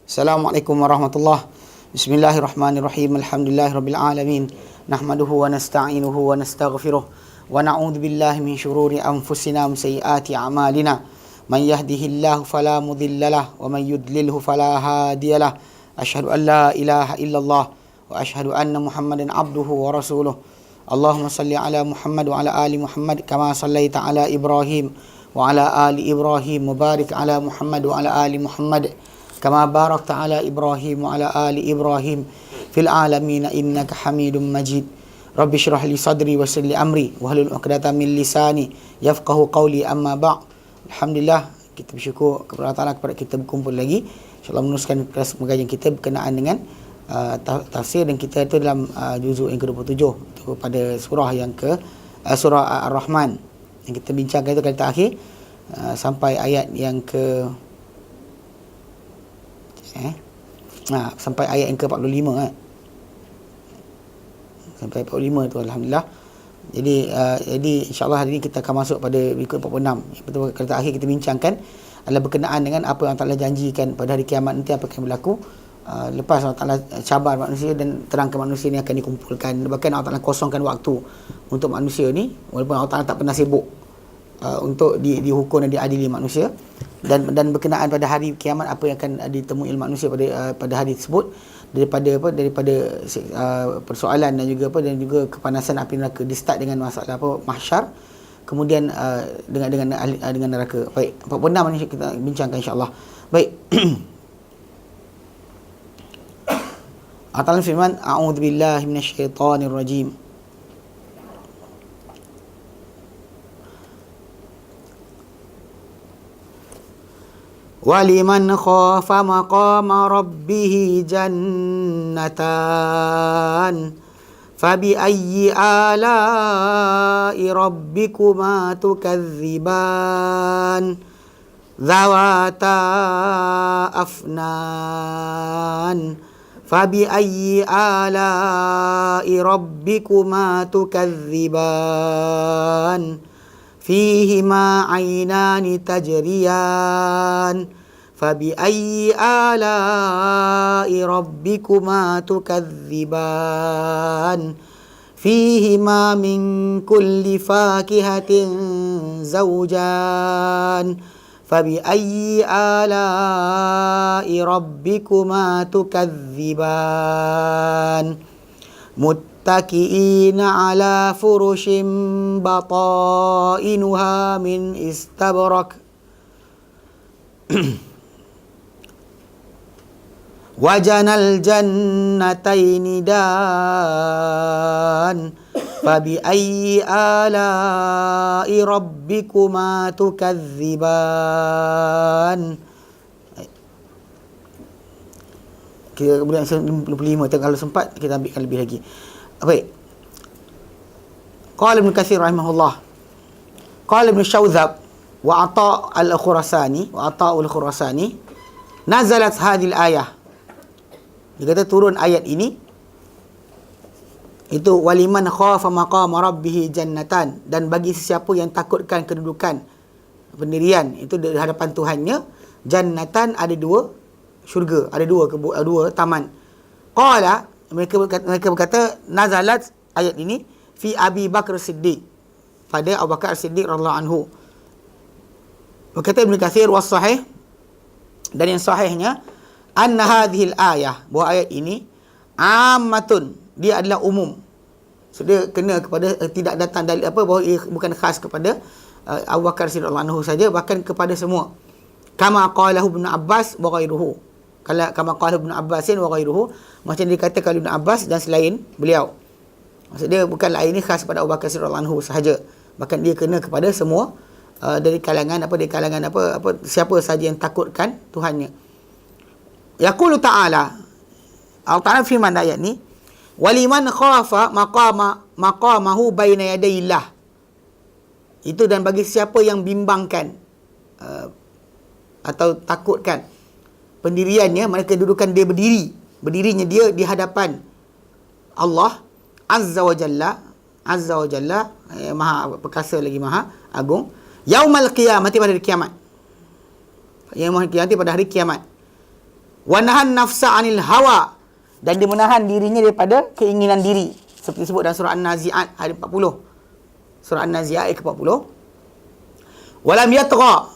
Assalamualaikum warahmatullahi. Bismillahirrahmanirrahim. Alhamdulillahirabbil alamin. Nahmaduhu wa nasta'inuhu wa nastaghfiruh wa na'udzu billahi min shururi anfusina wa sayyiati a'malina. Man yahdihillahu fala mudhillalah wa man yudlilhu fala hadiyalah. Asyhadu an la ilaha illallah wa asyhadu anna Muhammadan abduhu wa rasuluh. Allahumma salli ala Muhammad wa ala ali Muhammad kama sallaita ala Ibrahim wa ala ali Ibrahim, mubarik ala Muhammad wa ala ali Muhammad kama barakta ala Ibrahim wa ala ali Ibrahim fil alamin innaka Hamidum Majid. Rabbi shrah li sadri wa yassir li amri wahlul 'uqdatam min lisani yafqahu qawli, amma ba'd. Alhamdulillah, kita bersyukur kepada Allah Taala kepada kita berkumpul lagi. InsyaAllah meneruskan kelas pengajian kita berkenaan dengan tafsir, dan kita itu dalam juzuk yang ke-27 itu pada surah yang surah Ar-Rahman yang kita bincangkan itu kali terakhir sampai ayat yang sampai ayat yang ke-45 sampai 45 tu, alhamdulillah. Jadi insya-Allah hari ini kita akan masuk pada berikut 46. Yang betul kali terakhir kita bincangkan adalah berkenaan dengan apa yang Allah Taala janjikan pada hari kiamat nanti, apa yang berlaku lepas Allah Taala cabar manusia dan terangkan manusia ni akan dikumpulkan. Bahkan Allah Taala kosongkan waktu untuk manusia ni, walaupun Allah Taala tak pernah sibuk untuk dihukum dan diadili manusia, dan berkenaan pada hari kiamat apa yang akan ditemui manusia pada hari tersebut, daripada persoalan dan juga kepanasan api neraka. Dia start dengan masalah mahsyar, kemudian dengan neraka. Baik, 46 ni kita bincangkan insya-Allah. Baik. Allah firman, a'udzubillahi minasyaitonir rajim. Waliman khafa maqama rabbih jannatan fabi ayyi ala'i rabbikuma tukadziban zawata afnan fabi ayyi ala'i rabbikuma tukadziban fihima 'ainani tajriyan fabi ayyi ala'i rabbikuma tukadziban fihima min kulli fakihatin zawjan fabi ayyi ala'i rabbikuma tukadziban muttaqiina ala furushin batainuha min istabrak wajanal jannataini dan fabi ayyi ala'i rabbikuma tukadziban. Kemudian 55, kalau sempat kita ambilkan lebih lagi. Baik. Qala Ibn Katsir rahimahullah, qala Ibn Shawzab wa Ata' al-Khurasani nazalat hadhil ayah. Dia kata turun ayat ini itu waliman khafa maqama rabbih jannatan, dan bagi sesiapa yang takutkan kedudukan pendirian itu di hadapan Tuhannya, jannatan ada dua syurga, ada dua taman. Qala, mereka berkata nazalat ayat ini fi Abi Bakar Siddiq, pada Abu Bakar Siddiq radhiyallahu anhu. Berkata Ibn Katsir was sahih, dan yang sahihnya anna hadhil ayah, bahawa ayat ini ammatun, dia adalah umum. So dia kena kepada tidak datang dalil bahawa ia bukan khas kepada Abu Bakar Siddiq radhiyallahu anhu saja, bahkan kepada semua. Kama qalahu Ibn Abbas wa ghairuhu, kama qalahu Ibn Abbasin wa ghairuhu, macam dikatakan oleh Ibn Abbas dan selain beliau. Maksud dia bukanlah ayat ini khas pada Abu Bakar Siddiq radhiyallahu anhu sahaja, bahkan dia kena kepada semua dari kalangan siapa saja yang takutkan Tuhannya. Yaqulu ta'ala, Allah Ta'ala firman ayat ni, waliman khafa maqamahu baina yadayillah, itu dan bagi siapa yang bimbangkan atau takutkan pendiriannya, mereka kedudukan dia berdirinya dia di hadapan Allah Azza wa Jalla, Maha perkasa lagi Maha Agung, yaumal qiyamati, pada hari kiamat. Yaumul qiyamati, pada hari kiamat. Wa nahan nafsa 'anil hawa, dan dia menahan dirinya daripada keinginan diri. Seperti disebut dalam surah An-Nazi'at ayat 40. Surah An-Nazi'at ayat 40. Walam yatgha,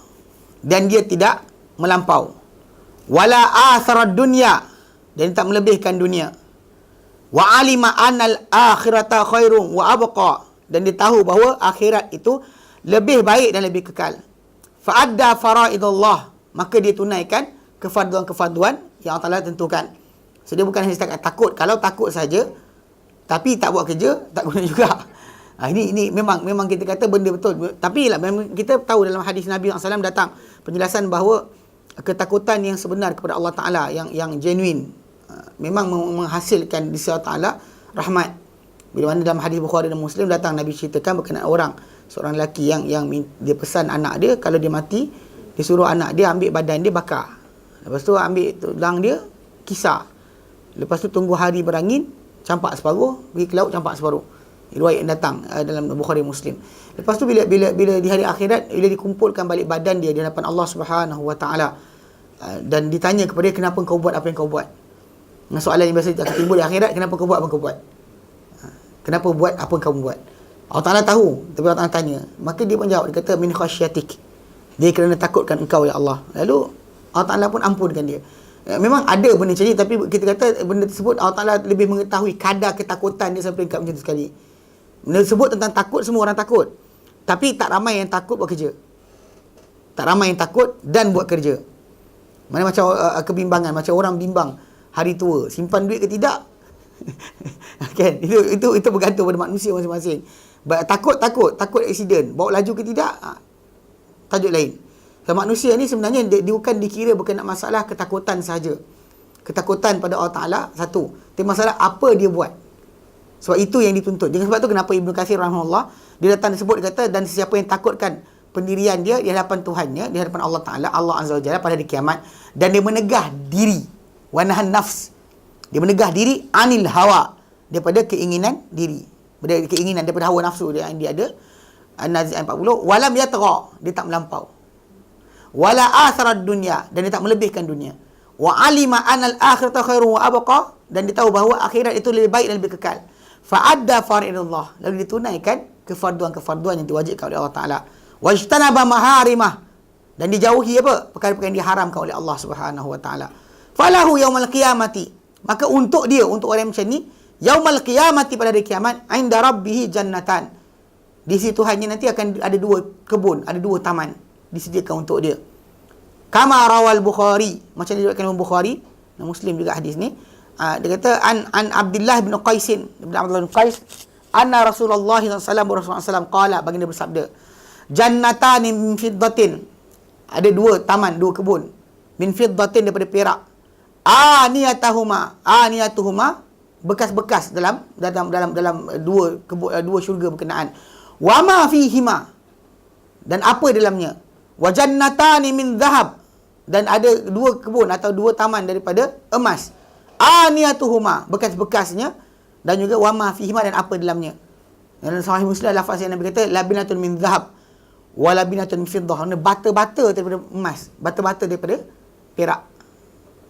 dan dia tidak melampau. Wala atharad dunya, dan tak melebihkan dunia. Wa alima anal akhirata khairun wa abqa, dan dia tahu bahawa akhirat itu lebih baik dan lebih kekal. Fa adda faraidullah, maka dia tunaikan kefarduan-kefarduan yang Allah Taala tentukan. So dia bukan hanya setakat takut. Kalau takut saja tapi tak buat kerja, tak guna juga. Ini memang kita kata benda betul. Tapi lah, memang kita tahu dalam hadis Nabi SAW datang penjelasan bahawa ketakutan yang sebenar kepada Allah Ta'ala, yang genuine, memang menghasilkan di sisi Allah Ta'ala rahmat. Bila mana dalam hadis Bukhari dan Muslim datang, Nabi ceritakan berkenaan orang, seorang lelaki yang dia pesan anak dia, kalau dia mati, dia suruh anak dia ambil badan dia bakar. Lepas tu ambil tulang dia, kisar. Lepas tu tunggu hari berangin, campak separuh, pergi ke laut campak separuh. Riwayat yang datang dalam Bukhari Muslim. Lepas tu bila di hari akhirat, bila dikumpulkan balik badan dia di hadapan Allah Subhanahu Wa Taala, dan ditanya kepada dia, kenapa kau buat apa yang kau buat? Nah, soalan yang biasa akan timbul di akhirat, kenapa kau buat apa kau buat? Kenapa buat apa yang kamu buat? Allah Ta'ala tahu, tapi Allah Ta'ala tanya. Maka dia pun jawab, dia kata min khasyatik, dia kerana takutkan engkau ya Allah. Lalu Allah Ta'ala pun ampunkan dia. Memang ada benda macam ni, tapi kita kata benda tersebut Allah Ta'ala lebih mengetahui kadar ketakutan dia sampai dekat macam tu sekali. Benda tersebut tentang takut, semua orang takut, tapi tak ramai yang takut buat kerja. Tak ramai yang takut dan buat kerja. Mana macam kebimbangan, macam orang bimbang hari tua, simpan duit ke tidak? Kan? Itu bergantung pada manusia masing-masing. Takut aksiden, bawa laju ke tidak? Tajuk lain. So, manusia ni sebenarnya dia bukan dikira berkenaan masalah ketakutan sahaja. Ketakutan pada Allah Ta'ala satu, tapi masalah apa dia buat. Sebab itu yang dituntut. Dengan sebab tu kenapa Ibnu Katsir rahimahullah, dia datang disebut, dia kata, dan sesiapa yang takutkan pendirian dia di hadapan Tuhannya, di hadapan Allah Ta'ala, Allah Azza wa Jalla pada hari kiamat, dan dia menegah diri, wanahan nafs, dia menegah diri anil hawa, daripada keinginan diri, daripada hawa nafsu dia yang dia ada. An-Nazi'at 40. Walam yatgha, dia tak melampau. Wala atharad dunya, dan dia tak melebihkan dunia. Wa alima anal akhirata khairun wa abqa, dan dia tahu bahawa akhirat itu lebih baik dan lebih kekal. Fa adda faraidullah, lalu ditunaikan kefarduan-kefarduan yang diwajibkan oleh Allah Ta'ala. Wajtanaba maharimah, dan dijauhi apa? Perkara-perkara yang diharamkan oleh Allah Subhanahu Wa Ta'ala. Falahu yaumal qiyamati, maka untuk dia, untuk orang macam ni, yaumal qiyamati, pada hari kiamat, inda rabbihi jannatan, di sisi Tuhannya nanti akan ada dua kebun, ada dua taman disediakan untuk dia. Kama rawal Bukhari, macam diriwayatkan Imam Bukhari dan Muslim juga hadis ni. Dia kata an Abdullah bin Qais, anna Rasulullah SAW qala, baginda bersabda, jannatani min fiddatin, ada dua taman, dua kebun, min fiddatin, daripada perak, aniyatuhuma, bekas-bekas dalam dua syurga berkenaan, wa ma fihima, dan apa dalamnya, wa jannatani min dhahab, dan ada dua kebun atau dua taman daripada emas, aniyatuhuma, bekas-bekasnya, dan juga wa ma fihima, dan apa dalamnya. Dalam Sahih Muslim lafaz yang Nabi kata, labinatun min dhahab wa labinatun min fiddah, bata-bata daripada emas, bata-bata daripada perak.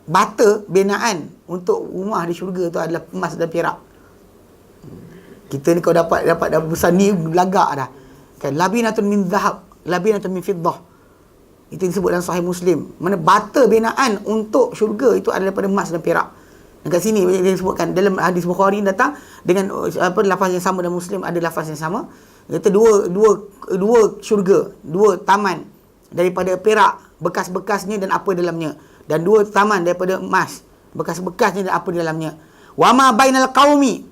Bata binaan untuk rumah di syurga tu adalah emas dan perak. Kita ni kalau dapat dah besar ni belagak dah. Kan, labinatun min dhahab, labinatun min fiddah. Itu disebut dalam Sahih Muslim. Mana bata binaan untuk syurga itu adalah daripada emas dan perak. Dan kat sini dia sebutkan dalam hadis Bukhari datang dengan lafaz yang sama, dan Muslim ada lafaz yang sama. Dia kata dua syurga, dua taman daripada perak, bekas-bekasnya dan apa dalamnya, dan dua taman daripada emas, bekas-bekasnya dan apa di dalamnya. Wa ma bainal qaumi,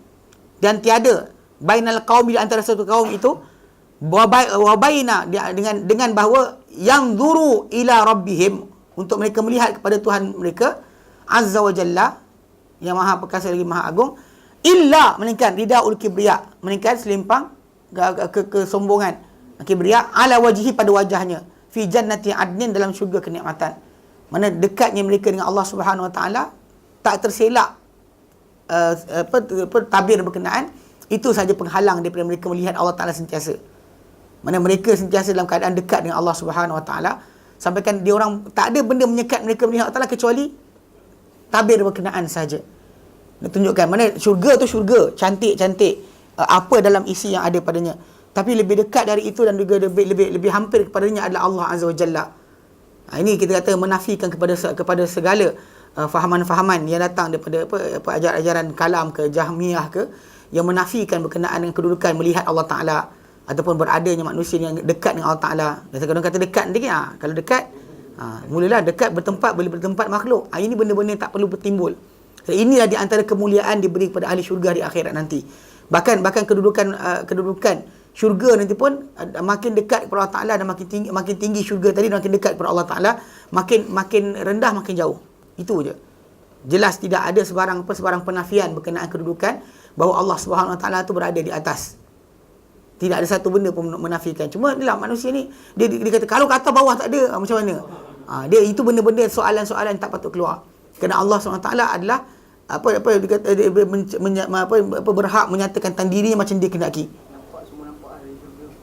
dan tiada bainal qaumi, di antara satu kaum itu, wa baina, dengan bahawa yang zuru ila rabbihim, untuk mereka melihat kepada Tuhan mereka azza wa jalla, yang maha perkasa lagi maha agung, illa, melainkan ridaul kibriya, melainkan selimpang kesombongan, kibriya, ala wajhi, pada wajahnya, fi jannati adnin, dalam syurga kenikmatan. Mana dekatnya mereka dengan Allah Subhanahu Wa Taala, tak terselak tabir berkenaan, itu saja penghalang daripada mereka melihat Allah Taala sentiasa. Mana mereka sentiasa dalam keadaan dekat dengan Allah Subhanahu Wa Taala, sampaikan dia orang tak ada benda menyekat mereka melihat Allah Taala kecuali tabir berkenaan saja. Nak tunjukkan mana syurga tu syurga, cantik-cantik, apa dalam isi yang ada padanya. Tapi lebih dekat dari itu dan juga lebih hampir kepadanya adalah Allah Azza wa Jalla. Ini kita kata menafikan kepada segala fahaman-fahaman yang datang daripada ajaran kalam ke Jahmiyah ke, yang menafikan berkenaan dengan kedudukan melihat Allah Ta'ala ataupun beradanya manusia yang dekat dengan Allah Ta'ala. Dan kadang kata dekat nanti, kalau dekat, mulalah dekat bertempat, boleh bertempat makhluk. Ini benda-benda yang tak perlu bertimbul. So, inilah di antara kemuliaan diberi kepada ahli syurga di akhirat nanti. Bahkan kedudukan syurga nanti pun makin dekat kepada Allah Ta'ala, dan makin tinggi syurga tadi, makin dekat kepada Allah Ta'ala, makin rendah makin jauh. Itu je. Jelas tidak ada sebarang penafian berkenaan kedudukan bahawa Allah Subhanahu Wa Ta'ala tu berada di atas. Tidak ada satu benda pun menafikan. Cuma inilah manusia ni, dia kata kalau kata bawah tak ada, macam mana? Dia itu benda-benda soalan-soalan yang tak patut keluar. Kerana Allah Subhanahu Wa Ta'ala adalah berhak menyatakan tentang dirinya macam dia kendaki.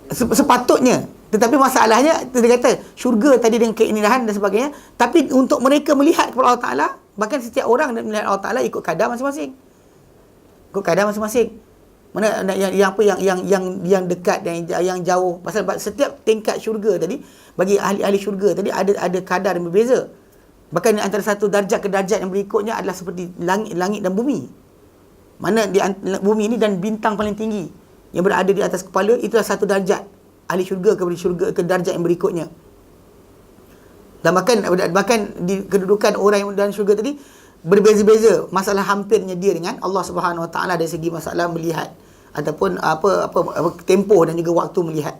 Sepatutnya. Tetapi masalahnya, dia kata syurga tadi dengan keindahan dan sebagainya, tapi untuk mereka melihat kepada Allah Ta'ala, bahkan setiap orang melihat Allah Ta'ala ikut kadar masing-masing. Mana yang dekat dan yang jauh. Pasal setiap tingkat syurga tadi, bagi ahli syurga tadi ada kadar yang berbeza. Bahkan antara satu darjat ke darjat yang berikutnya adalah seperti langit dan bumi. Mana di bumi ini dan bintang paling tinggi yang berada di atas kepala, itulah satu darjat ahli syurga kepada syurga ke darjat yang berikutnya. Dan bahkan di kedudukan orang yang dalam syurga tadi berbeza-beza masalah hampirnya dia dengan Allah Subhanahu Wa Ta'ala dari segi masalah melihat ataupun apa tempoh dan juga waktu melihat.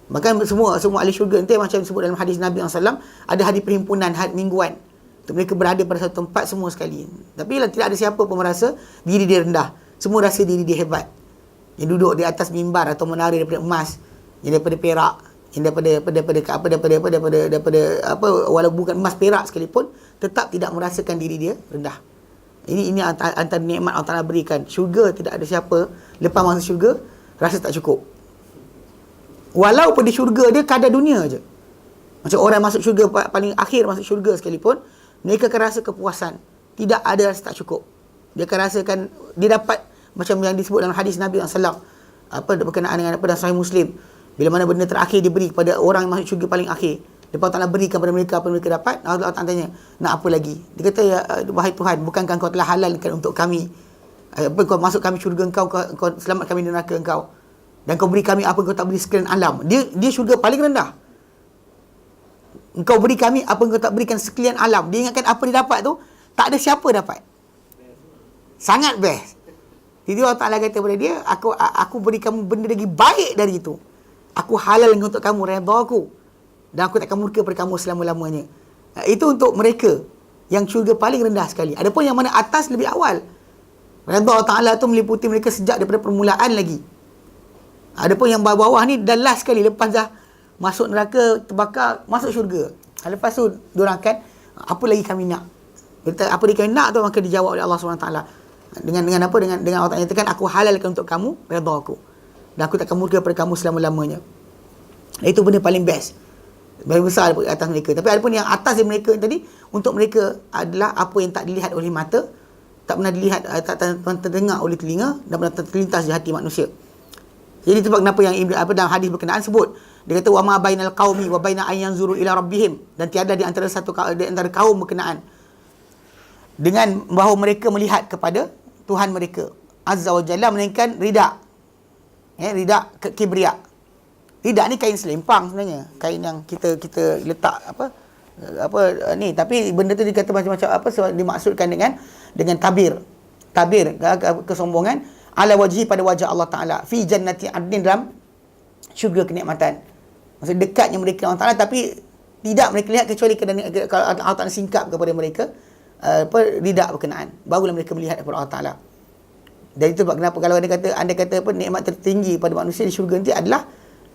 Bahkan semua ahli syurga nanti macam disebut dalam hadis Nabi SAW, ada hari perhimpunan, hari mingguan, untuk mereka berada pada satu tempat semua sekali. Tapi tidak ada siapa pun merasa diri dia rendah. Semua rasa diri dia hebat. Yang duduk di atas mimbar atau menara daripada emas, yang daripada perak, yang daripada walau bukan emas, perak sekalipun, tetap tidak merasakan diri dia rendah. Ini antara nikmat Allah Ta'ala berikan. Syurga tidak ada siapa lepas masuk syurga rasa tak cukup. Walaupun di syurga dia kadar dunia je. Macam orang masuk syurga paling akhir masuk syurga sekalipun, mereka akan rasa kepuasan. Tidak ada rasa tak cukup. Dia akan rasakan dia dapat macam yang disebut dalam hadis Nabi SAW, berkenaan dengan dalam Sahih Muslim, bila mana benda terakhir diberi kepada orang yang masuk syurga paling akhir, lepas Allah berikan kepada mereka apa yang mereka dapat, Allah Ta'ala tanya, nak apa lagi? Dia kata, ya wahai Tuhan, bukankah kau telah halalkan untuk kami kau masuk kami syurga kau selamat kami dari neraka engkau, dan kau beri kami apa yang kau tak beri sekalian alam. Dia syurga paling rendah. Engkau beri kami apa yang kau tak berikan sekalian alam. Dia ingatkan apa dia dapat tu tak ada siapa dapat. Sangat best. Jadi Allah Ta'ala kata kepada dia, aku beri kamu benda lagi baik dari itu. Aku halal untuk kamu, redha aku, dan aku takkan murka pada kamu selama-lamanya. Itu untuk mereka yang syurga paling rendah sekali. Adapun yang mana atas lebih awal, redha Allah Ta'ala tu meliputi mereka sejak daripada permulaan lagi. Adapun yang bawah ni dah last sekali, lepas dah masuk neraka, terbakar, masuk syurga. Lepas tu diorang akan, apa lagi kami nak? Apa lagi kami nak tu, maka dijawab oleh Allah SWT. Dengan apa? Dengan Allah Ta'ala nyatakan, aku halalkan untuk kamu, redha aku, dan aku takkan murka pada kamu selama-lamanya. Itu benda paling best, paling besar di atas mereka. Tapi adapun yang atas dari mereka tadi, untuk mereka adalah apa yang tak dilihat oleh mata, tak pernah dilihat, tak terdengar oleh telinga, dan pernah terlintas di hati manusia. Jadi sebab kenapa yang dalam hadis berkenaan sebut, dia kata wa ma bainal qaumi wa baina ay yanzuru ila rabbihim, dan tiada di antara kaum berkenaan dengan bahawa mereka melihat kepada Tuhan mereka Azza wa Jalla, melainkan rida. Rida kibriya. Rida ni kain selempang sebenarnya, kain yang kita letak ni, tapi benda tu dikata macam-macam dimaksudkan dengan tabir kesombongan ala wajhi, pada wajah Allah Ta'ala, fi jannati adnin, dalam syurga kenikmatan. Maksud dekatnya mereka Allah Ta'ala, tapi tidak mereka lihat kecuali kalau Allah Ta'ala singkap kepada mereka rida berkenaan, barulah mereka melihat kepada Allah Ta'ala. Dan itu sebab kenapa kalau anda kata nikmat tertinggi pada manusia di syurga nanti adalah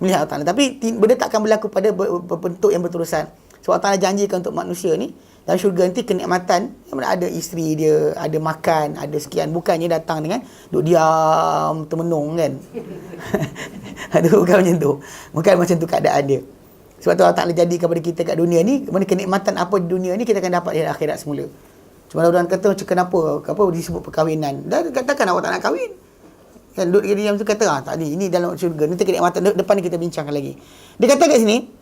melihat Allah Ta'ala. Tapi benda takkan berlaku pada bentuk yang berterusan. Sebab Allah Ta'ala janjikan untuk manusia ni dalam syurga nanti kenikmatan yang mana ada isteri dia, ada makan, ada sekian. Bukannya datang dengan duduk diam, termenung kan. Bukan macam tu. Bukan macam tu keadaan dia. Sebab tu Allah Ta'ala jadikan kepada kita kat dunia ni, mana kenikmatan apa di dunia ni kita akan dapat di akhirat semula. Cuma orang kata macam kenapa disebut perkahwinan. Dan katakan awak tak nak kahwin. Kan duduk di diam tu kata tak ni, ini dalam syurga. Nanti kenikmatan depan ni kita bincangkan lagi. Dia kata kat sini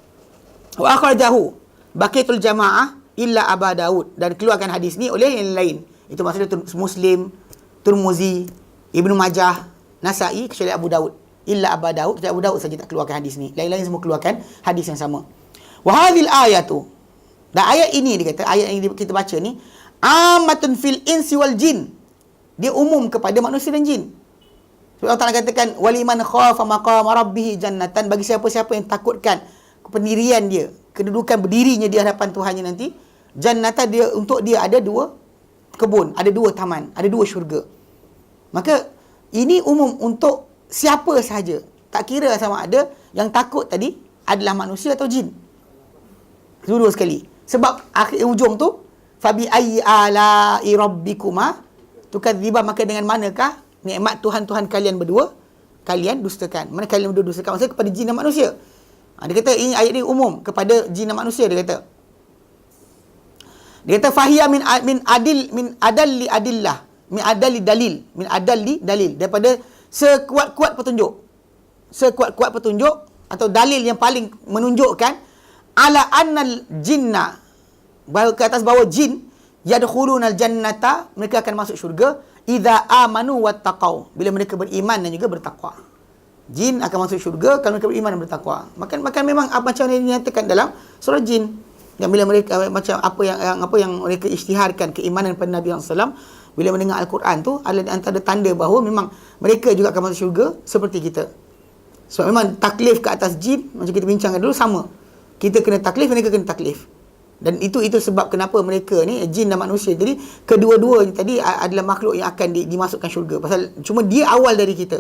wa akhrajahu baqiyatul jamaah illa Aba Daud, dan keluarkan hadis ni oleh yang lain. Itu maksudnya Muslim, Tirmizi, Ibnu Majah, Nasa'i kecuali Abu Daud. Illa Aba Daud, kecuali Abu Daud saja tak keluarkan hadis ni. Lain-lain semua keluarkan hadis yang sama. Wa hadhil ayatu, dan ayat ini dia kata, ayat yang kita baca ni ammatun fil insi wal jin. Dia umum kepada manusia dan jin. Sebab Allah Ta'ala katakan waliman khafa maqama rabbih jannatan, bagi siapa-siapa yang takutkan pendirian dia, kedudukan berdirinya di hadapan Tuhannya nanti, jannatan, dia untuk dia ada dua kebun, ada dua taman, ada dua syurga. Maka ini umum untuk siapa sahaja. Tak kira sama ada yang takut tadi adalah manusia atau jin. Dua-dua sekali. Sebab akhir ujung tu fabi ayyi ala'i rabbikuma tukadziban, maka dengan manakah nikmat Tuhan-Tuhan kalian berdua kalian dustakan. Mana kalian berdua dustakan? Maksudnya kepada jin dan manusia. Dia kata ini ayat ni umum kepada jin dan manusia. Dia kata fahiyya min adalli adillah, min adalli dalil, daripada sekuat-kuat petunjuk atau dalil yang paling menunjukkan ala annal jinna, ke atas bahawa jin yadkhulunal jannata, mereka akan masuk syurga idza amanu wattaqau, bila mereka beriman dan juga bertakwa. Jin akan masuk syurga kalau mereka beriman dan bertakwa. Maka memang macam yang dinyatakan dalam surah jin, yang bila mereka macam apa yang mereka isytiharkan keimanan pada Nabi SAW bila mendengar Al-Quran tu adalah antara tanda bahawa memang mereka juga akan masuk syurga seperti kita. Sebab memang taklif ke atas jin, macam kita bincangkan dulu, sama. Kita kena taklif, mereka kena taklif. Dan itu sebab kenapa mereka ni, jin dan manusia, jadi kedua-dua tadi adalah makhluk yang akan dimasukkan syurga. Pasal cuma dia awal dari kita.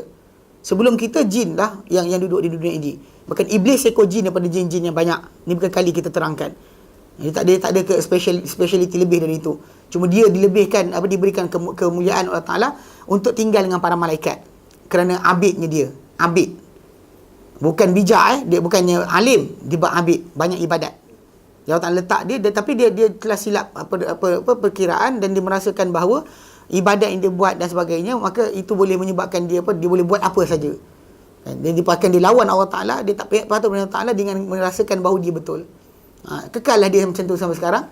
Sebelum kita, jin lah yang duduk di dunia ini. Bahkan iblis ekor jin daripada jin-jin yang banyak. Ni bukan kali kita terangkan. Dia tak ada ke speciality lebih dari itu. Cuma dia dilebihkan, diberikan kemuliaan Allah Ta'ala untuk tinggal dengan para malaikat. Kerana abidnya dia. Abid. Bukan bijak, dia bukannya alim, dia abid, banyak ibadat. Allah Ta'ala letak dia, tapi dia telah silap perkiraan, dan dia merasakan bahawa ibadat yang dia buat dan sebagainya, maka itu boleh menyebabkan dia boleh buat apa saja. Dan dia akan dilawan Allah Ta'ala, dia tak patut dengan Allah Ta'ala dengan merasakan bahawa dia betul. Kekallah dia macam tu sampai sekarang.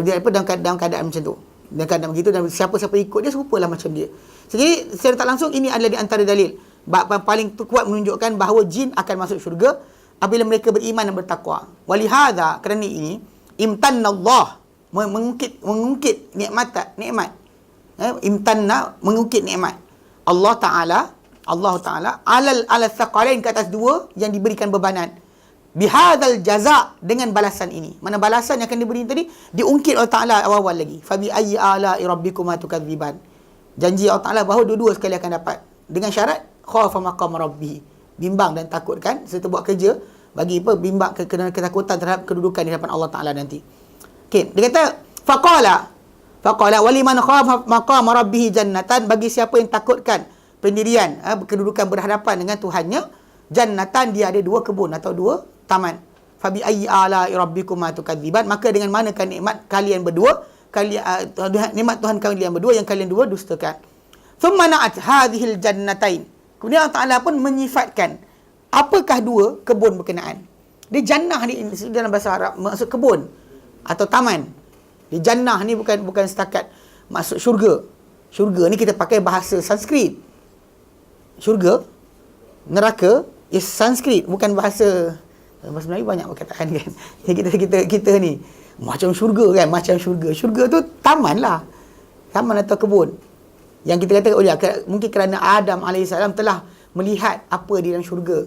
Dia dalam keadaan macam tu. Dalam keadaan begitu, dan siapa-siapa ikut dia serupalah macam dia. Jadi secara tak langsung ini adalah di antara dalil paling kuat menunjukkan bahawa jin akan masuk syurga apabila mereka beriman dan bertakwa. Walihada, kerana ini imtannallah, mengungkit nikmat. Imtanna, mengungkit nikmat Allah Ta'ala ala thaqalain, ke atas dua yang diberikan bebanan, bihadzal jaza, dengan balasan ini. Mana balasan yang akan diberi tadi diungkit Allah Ta'ala awal-awal lagi. Fabi ayyi ala'i rabbikuma tukadziban. Janji Allah Ta'ala bahawa dua-dua sekali akan dapat, dengan syarat khafa maqam rabbih, bimbang dan takutkan serta buat kerja bagi bimbang ketakutan terhadap kedudukan di hadapan Allah Ta'ala nanti. Okey, dia kata faqala waliman khafa maqam rabbih jannatan, bagi siapa yang takutkan pendirian, kedudukan berhadapan dengan Tuhannya, jannatan, dia ada dua kebun atau dua taman. Fabi ayyi ala'i rabbikuma tukadziban, maka dengan manakah nikmat kalian berdua, nikmat Tuhan kalian berdua yang kalian dua dustakan. Thumma na'at hadhil jannatain, kemudian Allah Ta'ala pun menyifatkan apakah dua kebun berkenaan. Dia jannah ni dalam bahasa Arab maksud kebun atau taman. Dia jannah ni bukan setakat masuk syurga. Syurga ni kita pakai bahasa Sanskrit. Syurga, neraka is Sanskrit, bukan bahasa Melayu banyak perkataan kan. Kita ni macam syurga kan, macam syurga. Syurga tu taman lah. Taman atau kebun. Yang kita kata mungkin kerana Adam AS telah melihat apa di dalam syurga,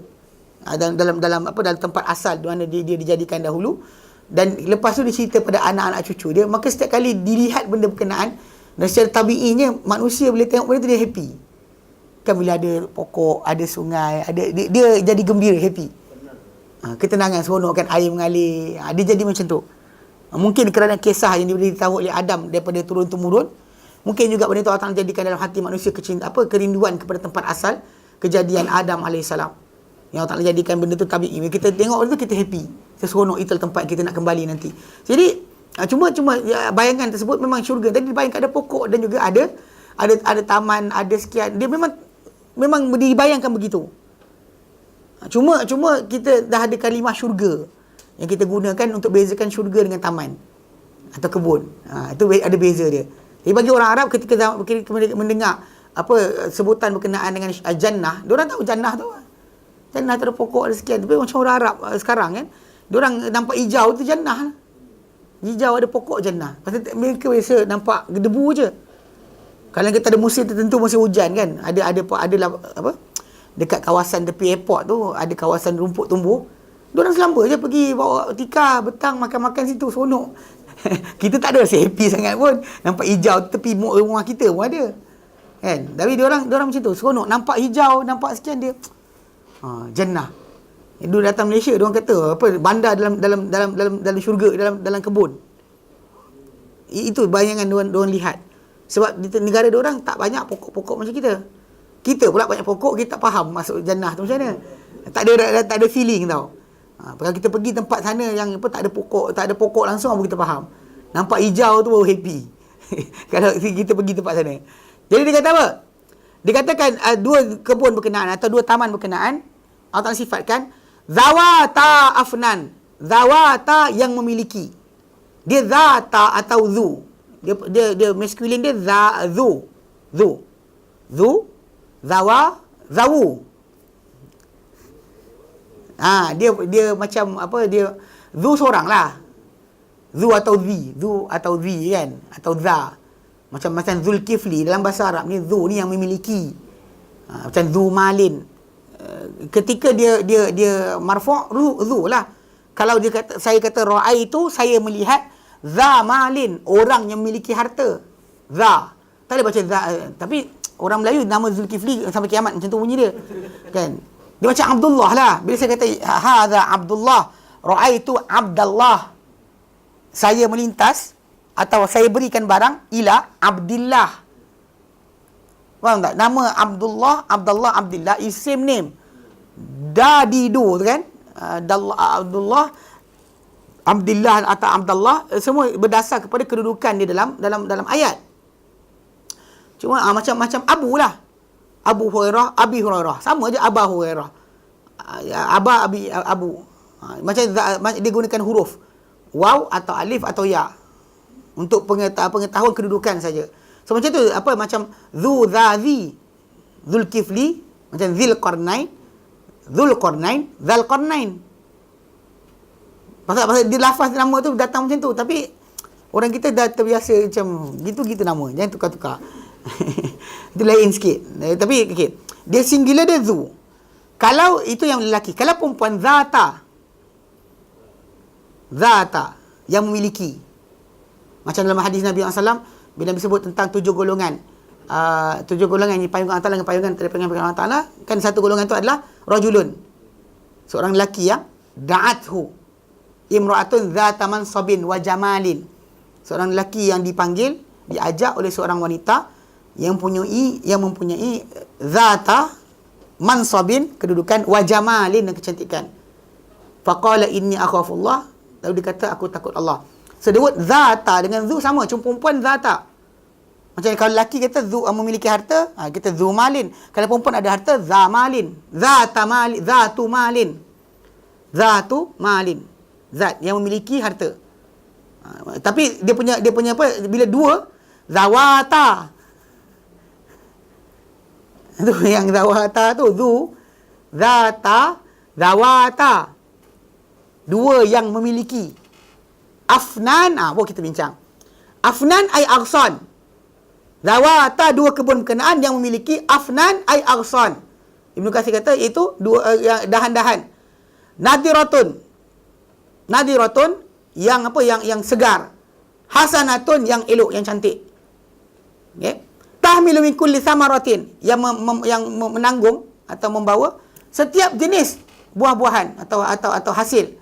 dalam tempat asal di mana dia dijadikan dahulu, dan lepas tu dia cerita pada anak-anak cucu dia, maka setiap kali dilihat benda berkenaan, dan secara tabi'inya manusia bila tengok benda tu dia happy kan. Bila ada pokok, ada sungai, dia jadi gembira, happy. Ketenangan, seronok kan, air mengalir, dia jadi macam tu. Mungkin kerana kisah yang diberitahu oleh Adam daripada turun-temurun, mungkin juga benda itu Allah Ta'ala jadikan dalam hati manusia kerinduan kepada tempat asal kejadian Adam AS. Yang Allah Ta'ala jadikan benda itu tabi'i. Kita tengok benda itu, kita happy, kita seronok, itu tempat kita nak kembali nanti. Jadi Cuma bayangan tersebut memang syurga. Tadi dibayangkan ada pokok dan juga ada taman, ada sekian. Dia memang dibayangkan begitu. Cuma kita dah ada kalimah syurga yang kita gunakan untuk bezakan syurga dengan taman atau kebun. Itu ada beza dia. Jadi bagi orang Arab ketika mendengar sebutan berkenaan dengan jannah, diorang tahu jannah tu. Jannah tu ada pokok, ada sekian. Tapi macam orang Arab sekarang kan, diorang nampak hijau tu jannah. Hijau ada pokok jannah. Pasal mereka biasa nampak debu je. Kalau kita ada musim tertentu, musim hujan kan, ada dekat kawasan tepi airport tu ada kawasan rumput tumbuh. Diorang selamba je pergi bawa tikar petang makan-makan situ, seronok. Kita tak ada rasa happy sangat pun. Nampak hijau tepi rumah kita pun ada. Kan? Tapi diorang macam tu, seronok. Nampak hijau, nampak sekian dia. Jannah. Dulu datang Malaysia, diorang kata bandar dalam syurga, dalam kebun. Itu bayangan diorang lihat. Sebab di negara diorang tak banyak pokok-pokok macam kita. Kita pula banyak pokok, kita tak faham masuk jannah tu macam mana. Tak ada feeling tau. Kalau kita pergi tempat sana yang tak ada pokok langsung, baru kita faham. Nampak hijau tu baru happy. Kalau kita pergi tempat sana. Jadi dia kata apa? Dia katakan dua kebun berkenaan atau dua taman berkenaan, Allah Ta'ala sifatkan zawata afnan. Zawata yang memiliki. Dia zata atau zu. Dia masculine dia zu. Zawu. Dia macam dia zu seorang lah. Zu atau zi kan, atau za. Macam Zulkifli dalam bahasa Arab ni, zu ni yang memiliki. Macam zu malin. Ketika dia marfu' zu lah. Kalau saya kata ra'aitu, saya melihat za malin, orang yang memiliki harta. Za. Tak boleh baca za, tapi orang Melayu nama Zulkifli sampai kiamat macam tu bunyi dia. Kan? Dia macam Abdullah lah. Bila saya kata hadza Abdullah, ra'aitu Abdullah. Saya melintas atau saya berikan barang ila Abdillah. Faham tak? Nama Abdullah, Abdillah is same name. Dadidu tu kan? Abdullah, Abdillah atau Abdullah, semua berdasar kepada kedudukan dia dalam ayat. Cuma macam Abu lah. Abu Hurairah, Abi Hurairah. Sama je Aba Hurairah. Abu. Macam dia gunakan huruf waw atau alif atau ya untuk pengetahuan kedudukan saja. So macam tu, macam Zazi, Zulkifli, macam Zulqarnain, Zalqarnain. Pasal dia lafaz nama tu datang macam tu, tapi orang kita dah terbiasa macam gitu nama. Jangan tukar-tukar. Itu lain sikit. Tapi okay. Dia singular dia zu. Kalau itu yang lelaki, kalau perempuan zata yang memiliki. Macam dalam hadis Nabi SAW, bila Nabi sebut tentang 7 golongan. 7 golongan yang payungan Allah dengan payungan daripada Allah Ta'ala, kan satu golongan itu adalah rajulun, seorang lelaki yang da'athu imra'atun zata mansabin wa jamalin, seorang lelaki yang diajak oleh seorang wanita yang mempunyai zata mansabin, kedudukan, wa jamalin, dan kecantikan. Faqala inni akhafullah, lalu dia kata aku takut Allah. So the word zata dengan zu sama, cuma perempuan zata. Macam kalau lelaki kata zu memiliki harta, kita zu malin. Kalau perempuan ada harta, za malin. Zatu malin. Zat yang memiliki harta. Tapi dia punya apa, bila dua, zawata. Tu yang zawata tu, zu, zata, zawata. Dua yang memiliki. Afnan, baru kita bincang. Afnan ay arsan. Zawata, dua kebun berkenaan yang memiliki. Afnan ay arsan. Ibnu Katsir kata itu dua dahan-dahan. Nadiratun yang yang segar. Hasanatun yang elok, yang cantik. Okay. Tahmilu min kulli samaratin yang menanggung atau membawa setiap jenis buah-buahan atau hasil.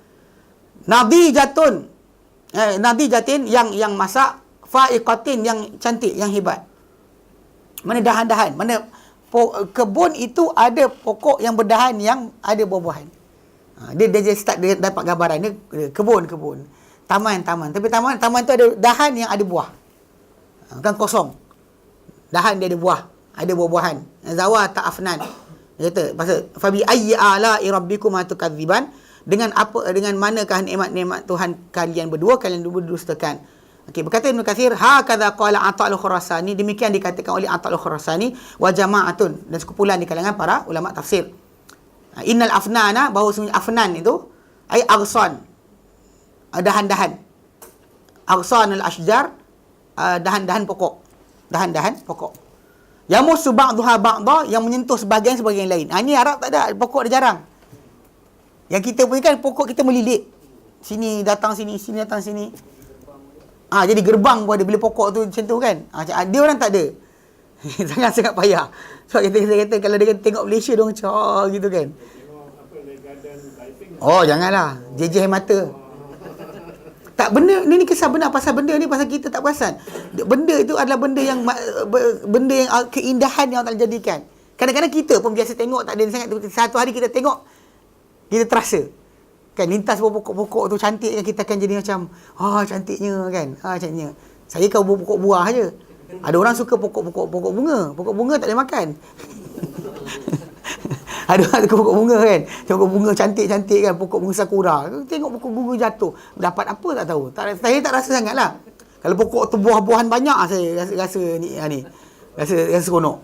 Nadijatin yang masak, faiqatin yang cantik, yang hebat. Mana dahan-dahan, mana kebun itu ada pokok yang berdahan yang ada buah-buahan. Dia start dia dapat gambaran dia kebun. Taman. Tapi taman tu ada dahan yang ada buah. Bukan kosong. Dahan dia ada buah. Ada buah-buahan. Zawata afnan. Dia kata, pasal fabi ayyi ala'i rabbikuma tukadziban, dengan manakah nikmat-nikmat Tuhan kalian berdustakan. Okey, berkata Ibn Katsir, hakadha qala Atha al-Khurasani, demikian dikatakan oleh Atha al-Khurasani wa jama'atun, dan sekumpulan di kalangan para ulama tafsir. Innal afnana, bahawa sebenarnya afnan itu ai aghsan, dahan-dahan. Aghsan al-ashjar, dahan-dahan pokok. Dahan-dahan pokok. Yamusu ba'daha ba'dha, yang menyentuh sebahagian lain. Ini Arab tak ada, pokok dia jarang. Yang kita punya kan pokok kita melilit. Sini datang sini, sini datang sini. Jadi gerbang pun ada bila pokok tu macam tu kan. Dia orang tak ada. Sangat-sangat payah. Sebab kita kata kalau dia tengok Malaysia dia orang macam gitu kan. Oh, janganlah. Jejeh mata. Tak, benda ni kisah benar. Pasal benda ni pasal kita tak perasan. Benda itu adalah benda yang keindahan yang Allah jadikan. Kadang-kadang kita pun biasa tengok tak ada sangat. Satu hari kita tengok, kita terasa. Kan lintas pokok-pokok tu cantik kan, kita akan jadi macam cantiknya kan. Cantiknya. Saya kau pokok buah je. Ada orang suka pokok bunga. Pokok bunga tak boleh makan. Ada orang suka pokok bunga kan. Pokok bunga cantik-cantik kan, pokok bunga sakura. Tengok pokok bunga jatuh, dapat apa tak tahu. Saya tak rasa sangatlah. Kalau pokok tu buah-buahan banyak, saya rasa ni. Rasa seronok.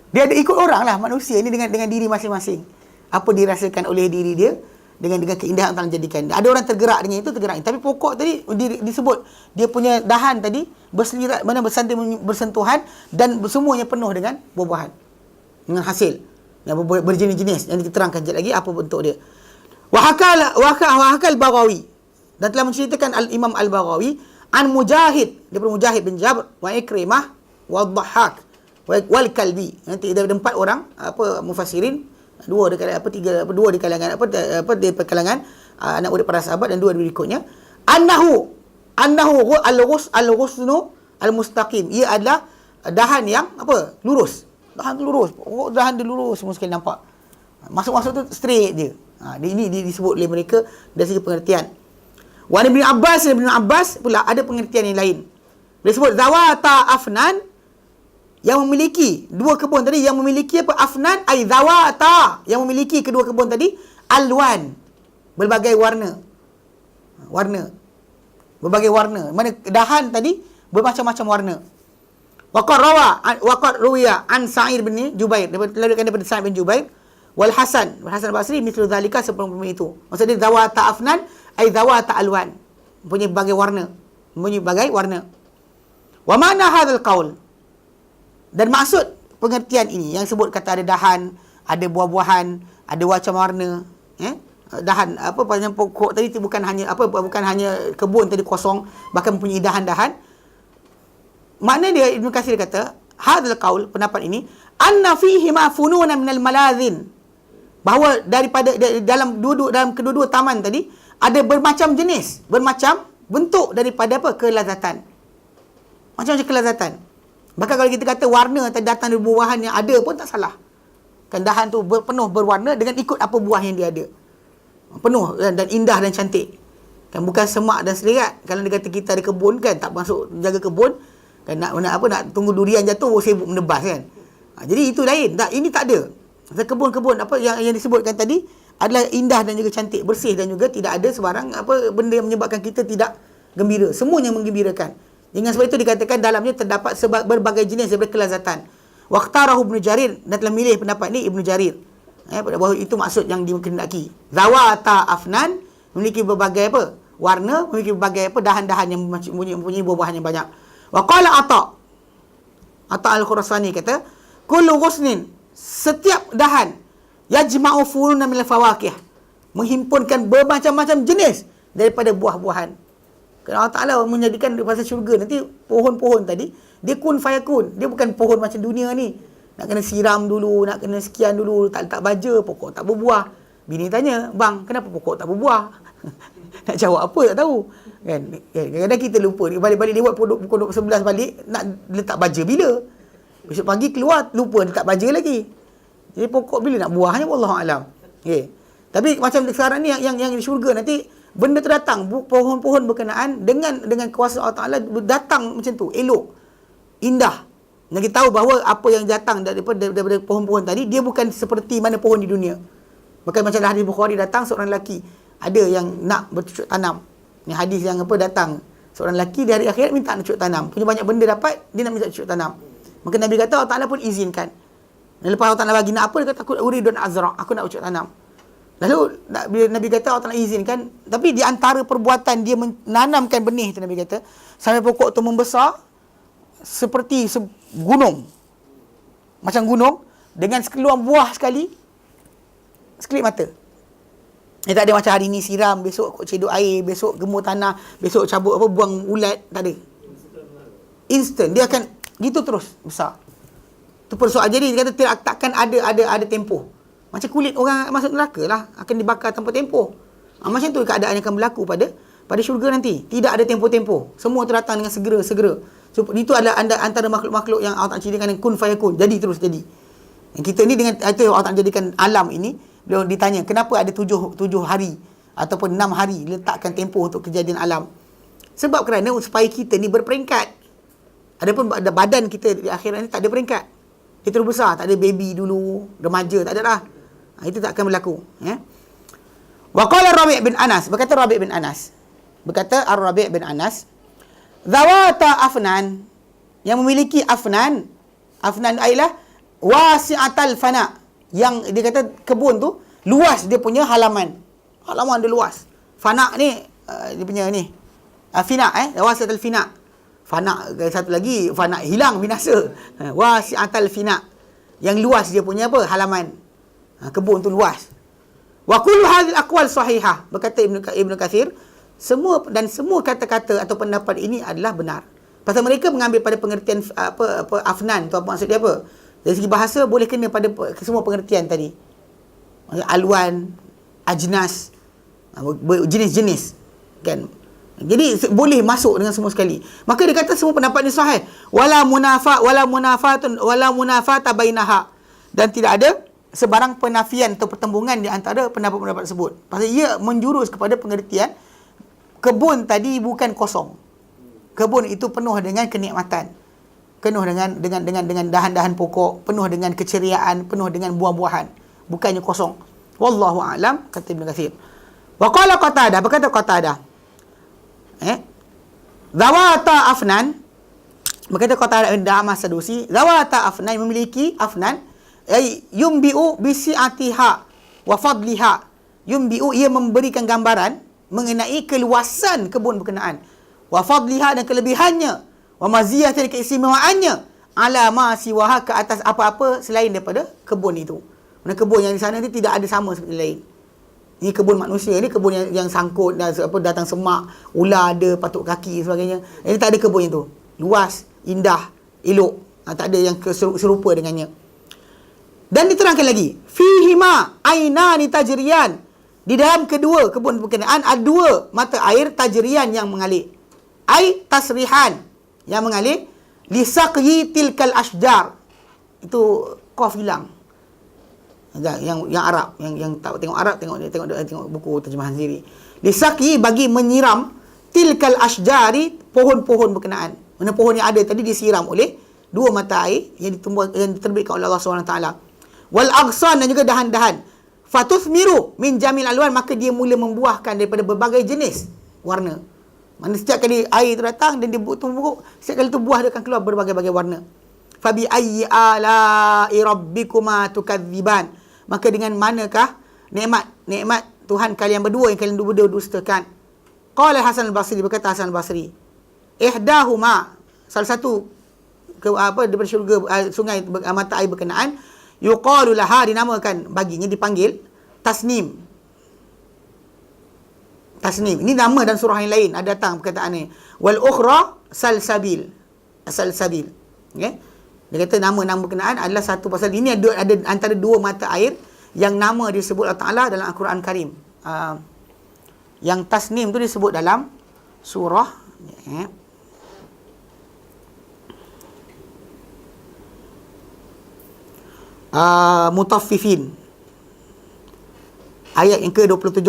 Dia ada ikut orang lah, manusia ni dengan diri masing-masing. Apa dirasakan oleh diri dia dengan keindahan Allah jadikan. Ada orang tergerak dengan itu, tapi pokok tadi disebut dia punya dahan tadi berselirat, bersentuhan, dan semuanya penuh dengan buah-buahan, dengan hasil yang berjenis-jenis, yang diterangkan sekejap lagi apa bentuk dia. Wahakal Baghawi, dan telah menceritakan Imam Al-Baghawi an Mujahid, daripada Mujahid bin Jabr, wa Ikrimah, wa Dhahhak, wal Kalbi. Nanti ada 4 orang mufassirin, dua di kalangan anak murid para sahabat, dan 2 berikutnya, annahu al-ghusnu al-mustaqim, ia adalah dahan yang lurus. Dahan tu lurus. Dahan dia lurus semua sekali nampak. Masuk-masuk tu straight je. Ini disebut oleh mereka dari segi pengertian. Wa Ibn Abbas pula ada pengertian yang lain. Dia sebut zawata afnan, yang memiliki 2 kebun tadi, yang memiliki afnan ai zawata, yang memiliki kedua kebun tadi, alwan, berbagai warna. Berbagai warna. Mana dahan tadi bermacam-macam warna. Waqad ruwiya an Sa'id bin Jubair, daripada Sa'id bin Jubair, wal Hasan Basri mithlu zalika, seperti itu. Maksudnya zawata afnan ai zawata alwan, punya berbagai warna. Wa mana hadzal qaul, dan maksud pengertian ini yang sebut kata ada dahan, ada buah-buahan, ada macam warna, dahan panjang pokok tadi bukan hanya kebun tadi kosong, bahkan mempunyai dahan-dahan. Makna dia, Ibn Katsir kata, hadzal qaul, pendapat ini, anna fihi ma fununa minal malazin, bahawa dalam kedua-dua taman tadi ada bermacam jenis, bermacam bentuk daripada kelazatan. Macam-macam kelazatan. Bahkan kalau kita kata warna tadi datang dari buah-buahan yang ada pun tak salah. Kan dahan tu penuh berwarna dengan ikut apa buah yang dia ada. Penuh dan indah dan cantik. Kan bukan semak dan selirat. Kalau dia kata kita ada kebun kan, tak masuk jaga kebun, kan nak tunggu durian jatuh sibuk menebas kan. Jadi itu lain. Ini tak ada. Kebun-kebun yang disebutkan tadi adalah indah dan juga cantik, bersih, dan juga tidak ada sebarang benda yang menyebabkan kita tidak gembira. Semuanya menggembirakan. Dengan sebab itu dikatakan dalamnya terdapat berbagai jenis daripada kelazatan. Waqtarahu Ibn Jarir, dan telah milih pendapat ni Ibn Jarir. Bahawa itu maksud yang dikehendaki. Zawata afnan, memiliki berbagai warna, memiliki berbagai dahan-dahan yang mempunyai buah-buahan yang banyak. Wa qala Atha al-Khurasani kata, kullu ghusnin, setiap dahan, yajma'u furuna minal fawakih, menghimpunkan bermacam-macam jenis daripada buah-buahan. Kerana Allah Ta'ala menjadikan pasal syurga nanti, pohon-pohon tadi dia kun fayakun. Dia bukan pohon macam dunia ni, nak kena siram dulu, nak kena sekian dulu, tak letak baja, pokok tak berbuah. Bini tanya, bang, kenapa pokok tak berbuah? Nak jawab apa tak tahu kan. Kadang-kadang kita lupa, balik-balik dia buat pokok 11 balik, nak letak baja bila? Besok pagi keluar lupa letak baja lagi. Jadi pokok bila nak buahnya, wallahualam. Tapi macam sekarang ni yang di syurga nanti benda tu datang, pohon-pohon berkenaan dengan kuasa Allah Ta'ala datang macam tu, elok, indah. Dan kita tahu bahawa apa yang datang daripada pohon-pohon tadi, dia bukan seperti mana pohon di dunia. Bukan macam hadis Bukhari, datang seorang lelaki, ada yang nak bercucuk tanam. Ni hadis yang apa, datang seorang lelaki di hari akhirat minta nak cucuk tanam. Punya banyak benda dapat, dia nak minta cucuk tanam. Maka Nabi kata Allah Ta'ala pun izinkan. Dan lepas Allah Ta'ala bagi nak apa, dia kata aku uridun azra', aku nak cucuk tanam. Lalu bila Nabi kata Allah Ta'ala izinkan, tapi di antara perbuatan dia menanamkan benih tu, Nabi kata sampai pokok tu membesar seperti gunung, macam gunung, dengan sekeluar buah sekali, sekelip mata. Dia tak ada macam hari ni siram, besok kok cedok air, besok gemur tanah, besok cabut apa, buang ulat, tak ada. Instant, dia akan gitu terus besar. Tu persoalan. Jadi dia kata takkan ada tempoh. Macam kulit orang masuk neraka lah, akan dibakar tanpa tempoh. Macam tu keadaan yang akan berlaku pada syurga nanti. Tidak ada tempoh-tempoh. Semua tu datang dengan segera-segera. So, itu adalah antara makhluk-makhluk yang Allah Ta'ala cirikan dengan kun fayakun. Jadi terus jadi. Yang kita ni dengan itu Allah Ta'ala jadikan alam ini, beliau ditanya, kenapa ada 7 hari ataupun 6 hari letakkan tempoh untuk kejadian alam? Sebab kerana supaya kita ni berperingkat. Adapun badan kita di akhirat ni tak ada peringkat. Dia terus besar. Tak ada baby dulu, remaja, tak ada lah. Itu tak akan berlaku. Ya. Wa qala Rabi' bin Anas, berkata Rabi' bin Anas. Berkata Ar-Rabi' bin Anas, zawata afnan, yang memiliki afnan. Afnan adalah wasi'atal fana. Yang dia kata kebun tu luas, dia punya halaman. Halaman dia luas. Fana ni dia punya ni. Fina wasi'atal fina. Fana satu lagi, fana hilang, binasa. Wasi'atal fina. Yang luas dia punya apa? Halaman. Kebun tu luas. Wa kullu hadhil aqwal sahihah, berkata Ibnu Katsir, semua kata-kata atau pendapat ini adalah benar. Pasal mereka mengambil pada pengertian apa afnan tu, apa maksud dia apa? Dari segi bahasa boleh kena pada semua pengertian tadi. Alwan, ajnas, jenis-jenis, kan? Jadi boleh masuk dengan semua sekali. Maka dia kata semua pendapat ini sahih. Wala munafata bainaha, dan tidak ada sebarang penafian atau pertembungan di antara pendapat-pendapat tersebut. Pasal ia menjurus kepada pengertian kebun tadi bukan kosong. Kebun itu penuh dengan kenikmatan, penuh dengan dahan-dahan pokok, penuh dengan keceriaan, penuh dengan buah-buahan, bukannya kosong. Wallahu a'lam, kata Ibnu Katsir. Wa qala Qatadah, berkata Qatadah, zawata afnan, berkata Qatadah bin Da'amah Sadusi, zawata afnan, memiliki afnan, yumbi'u bisi'atiha wa fadliha. Yumbi'u, ia memberikan gambaran mengenai keluasan kebun berkenaan, wa fadliha, dan kelebihannya, wa maziyah, dan keistimewaannya, ala ma siwaha, ke atas apa-apa selain daripada kebun itu. Mana kebun yang di sana ni tidak ada sama seperti lain. Ini kebun manusia ni, kebun yang sangkut, datang semak, ular ada, patuk kaki sebagainya. Ini tak ada kebun itu. Luas, indah, elok. Tak ada yang serupa dengannya. Dan diterangkan lagi, fihima ainani tajriyan, di dalam kedua kebun berkenaan ada 2 mata air tajriyan yang mengalir. Ai tasrihan, yang mengalir, lisaqyi tilkal asjar. Itu qaf hilang. Yang Arab, yang tak tengok Arab, tengok buku terjemahan sendiri. Lisaqyi, bagi menyiram, tilkal asjari, pohon-pohon berkenaan. Mana pohon yang ada tadi disiram oleh 2 mata air yang diterbitkan oleh Allah SWT. Wal aghsan, dan juga dahan-dahan. Fatuthmiru min jamil alwan, maka dia mula membuahkan daripada berbagai jenis warna. Mana setiap kali air itu datang dan dia tumbuh, setiap kali itu buah dia akan keluar berbagai-bagai warna. Fabi ayyi ala'i rabbikuma tukadziban, maka dengan manakah nikmat Tuhan kalian berdua yang kalian berdua dustakan? Qala Hasan al-Basri, berkata Hasan al-Basri, ihdahuma, salah satu daripada syurga, sungai mata air berkenaan, yuqalu laha, dinamakan baginya, dipanggil tasnim. Tasnim ini nama dan surah yang lain ada datang perkataan ni. Wal ukhra salsabil. Salsabil. Okey. Dia kata nama-nama berkenaan adalah satu, pasal ini ada antara 2 mata air yang nama disebut Allah Ta'ala dalam Al-Quran Karim. Yang tasnim tu disebut dalam surah Mutaffifin, ayat yang ke-27.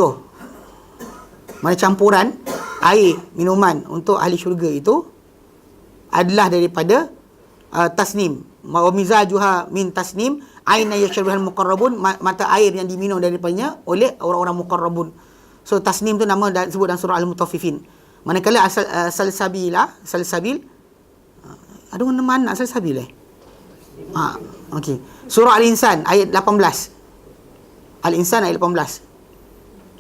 Mana campuran air minuman untuk ahli syurga itu adalah daripada tasnim. Wa mizajuha min tasnim, aina yashrabuhal muqarrabun, mata air yang diminum daripadanya oleh orang-orang muqarrabun. So tasnim tu nama disebut dalam surah Al-Mutaffifin. Manakala salsabil, ada nama anak salsabil okey. Surah Al-Insan ayat 18. Al-Insan ayat 18.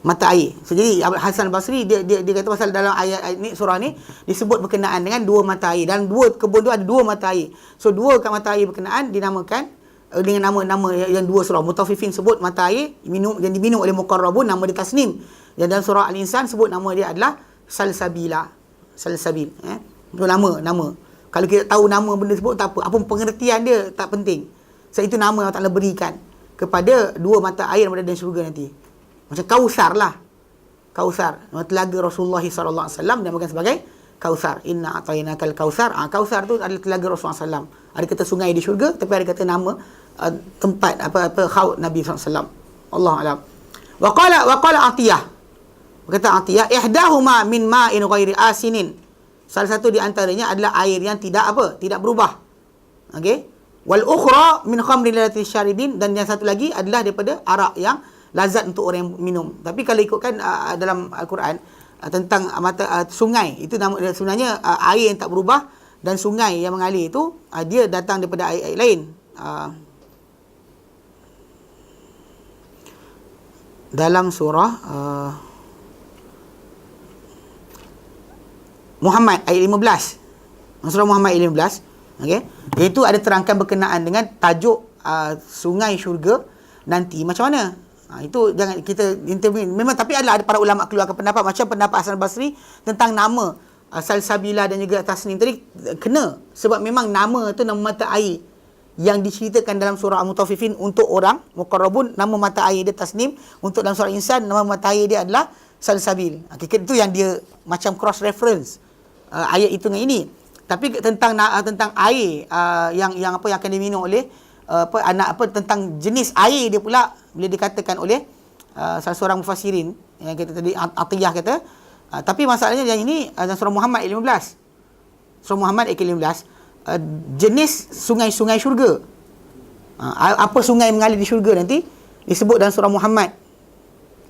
Mata air. So, jadi Hasan Basri dia kata pasal dalam ayat ni, surah ni disebut berkenaan dengan dua mata air, dan dua kebun tu ada dua mata air. So dua kat mata air berkenaan dinamakan dengan nama-nama yang dua surah. Mutaffifin sebut mata air yang diminum oleh muqarrabun, nama dia tasnim. Dan dalam surah Al-Insan sebut nama dia adalah salsabila. Salsabil. Itu nama. Kalau kita tahu nama benda sebut tak apa. Apa pengertian dia tak penting. Sebab itu nama yang Allah Ta'ala berikan kepada dua mata air yang berada dalam syurga nanti. Macam Kausar lah. Kausar. Telaga Rasulullah SAW dinamakan sebagai Kausar. Inna atainakal Kausar. Kausar tu adalah telaga Rasulullah SAW. Ada kata sungai di syurga, tapi ada kata nama tempat khaut Nabi SAW. Allah alam. Wa qala Atiyah. Berkata Atiyah, ihdahuma min ma'in ghairi asinin. Salah satu di antaranya adalah air yang tidak berubah. Okey. Wal ukhra min khamrin lati syaribin, dan yang satu lagi adalah daripada arak yang lazat untuk orang yang minum. Tapi kalau ikutkan dalam Al-Quran tentang sungai, itu nama sebenarnya air yang tak berubah, dan sungai yang mengalir itu dia datang daripada air lain. Dalam surah Muhammad ayat 15. Surah Muhammad ayat 15. Okey. Iaitu ada terangkan berkenaan dengan tajuk sungai syurga nanti macam mana. Itu jangan kita intervene. Memang tapi ada para ulama keluarkan pendapat macam pendapat Hasan Basri tentang nama salsabila dan juga tasnim tadi kena, sebab memang nama tu nama mata air yang diceritakan dalam surah Al-Mutaffifin untuk orang muqarrabun, nama mata air dia tasnim. Untuk dalam surah Insan nama mata air dia adalah salsabil. Itu yang dia macam cross reference ayat itu dengan ini. Tapi tentang air yang akan diminum oleh tentang jenis air dia pula bila dikatakan oleh salah seorang mufassirin yang kita tadi Atiyah kata, tapi masalahnya yang ini dalam surah Muhammad ayat 15. Surah Muhammad ayat 15 jenis sungai-sungai syurga. Apa sungai yang mengalir di syurga nanti disebut dalam surah Muhammad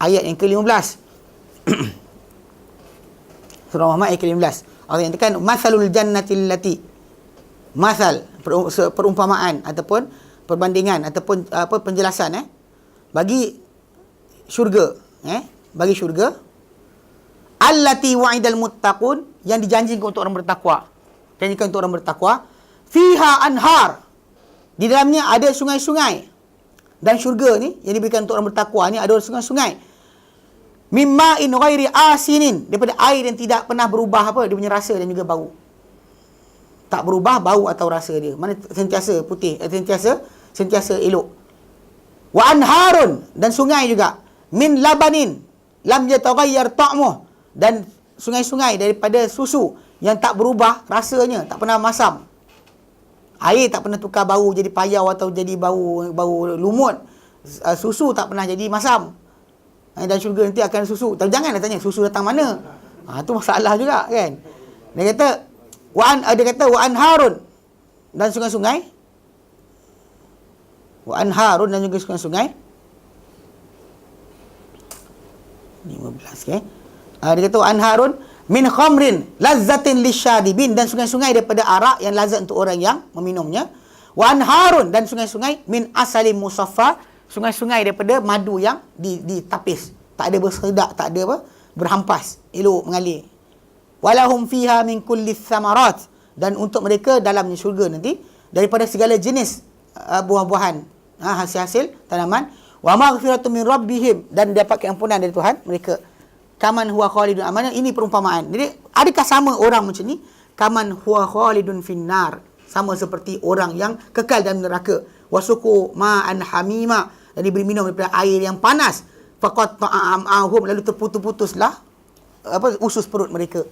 ayat yang ke-15. Surah Muhammad ayat ke-15. Allah yang tekan masalul jannatil lati. Masal perumpamaan ataupun perbandingan ataupun penjelasan bagi syurga, bagi syurga allati wa'idal muttaqun, yang dijanjikan untuk orang bertakwa. Janjikan untuk orang bertakwa. Fiha anhar, di dalamnya ada sungai-sungai. Dan syurga ni yang diberikan untuk orang bertakwa ni ada sungai-sungai. Mimma'in ghairi asinin, daripada air yang tidak pernah berubah dia punya rasa dan juga bau. Tak berubah bau atau rasa dia. Mana sentiasa putih, sentiasa elok. Wa anharun, dan sungai juga. Min labanin lam yataghayyar ta'muh, dan sungai-sungai daripada susu yang tak berubah rasanya, tak pernah masam. Air tak pernah tukar bau jadi payau atau jadi bau lumut. Susu tak pernah jadi masam. Dan syurga nanti akan susu. Tapi janganlah tanya susu datang mana. Itu masalah juga kan. Dia kata wa anharun, dan sungai-sungai. Wa anharun, dan juga sungai-sungai. 15 okay. Dia kata wa anharun min khamrin lazzatin lisyadibin, dan sungai-sungai daripada arak yang lazat untuk orang yang meminumnya. Wa anharun, dan sungai-sungai min asalim musaffa, sungai-sungai daripada madu yang ditapis, tak ada bersedak, tak ada berhampas, elok mengalir. Walahum fiha min kulli thamarat, dan untuk mereka dalamnya syurga nanti daripada segala jenis buah-buahan, hasil-hasil tanaman. Wa maghfiratu min rabbihim, dan dapat keampunan dari Tuhan mereka. Kaman huwa khalidun, amanah, ini perumpamaan. Jadi adakah sama orang macam ni? Kaman huwa khalidun finnar, sama seperti orang yang kekal dalam neraka. Wasuku ma'an hamima, dan diberi minum daripada air yang panas. Faqat ta'am'ahum, lalu terputus-putuslah usus perut mereka.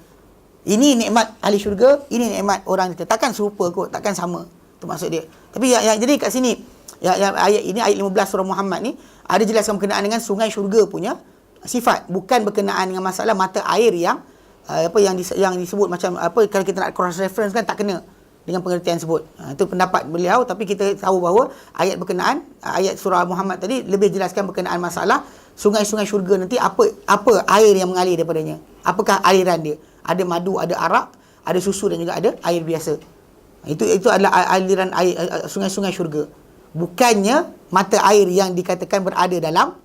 Ini nikmat ahli syurga, ini nikmat orang kita. Takkan serupa kot, takkan sama. Itu maksud dia. Tapi yang jadi kat sini, yang ayat ini, ayat 15 surah Muhammad ni, ada jelaskan berkenaan dengan sungai syurga punya sifat, bukan berkenaan dengan masalah mata air yang yang disebut macam apa, kalau kita nak cross reference kan tak kena dengan pengertian sebut. Itu pendapat beliau, tapi kita tahu bahawa ayat berkenaan, ayat surah Muhammad tadi lebih jelaskan berkenaan masalah sungai-sungai syurga nanti apa air yang mengalir daripadanya. Apakah aliran dia? Ada madu, ada arak, ada susu dan juga ada air biasa. Itu adalah aliran air sungai-sungai syurga. Bukannya mata air yang dikatakan berada dalam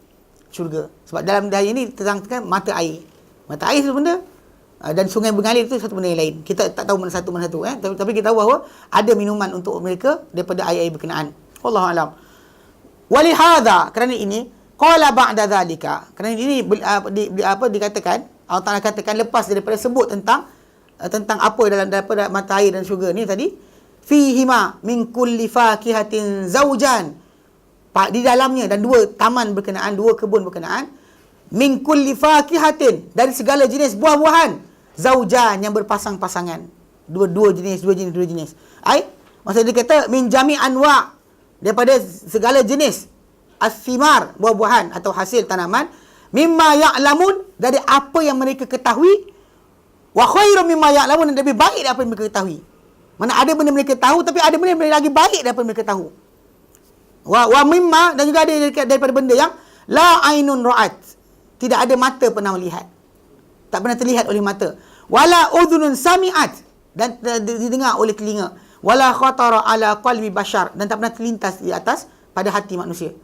syurga. Sebab dalam daya ini terangkan mata air. Mata air satu benda, dan sungai mengalir itu satu benda yang lain. Kita tak tahu mana satu. Tapi kita tahu bahawa ada minuman untuk mereka daripada air-air berkenaan. Wallahu alam. Walihadha, kerana ini qala ba'da zalika. Kerana ini dikatakan, Allah Taala katakan lepas daripada sebut tentang apa daripada mata air dan syurga ni tadi, fihima min kulli fakihatin zaujan, di dalamnya dan dua taman berkenaan, dua kebun berkenaan, min kulli fakihatin, dari segala jenis buah-buahan, zaujan yang berpasang-pasangan, dua jenis. Maksudnya dia kata min jami anwa, daripada segala jenis as-thimar, buah-buahan atau hasil tanaman, mimma ya'lamun, dari apa yang mereka ketahui, wa khairum mimma ya'lamun, dan lebih baik daripada mereka ketahui. Mana ada benda mereka tahu, tapi ada benda yang lagi baik daripada mereka tahu. Wa mimma, dan juga ada daripada benda yang la ainun ra'at, tidak ada mata pernah melihat, tak pernah terlihat oleh mata. Wala udhunun sami'at, dan didengar oleh telinga. Wala khatara ala qalbi bashar, dan tak pernah terlintas di atas pada hati manusia.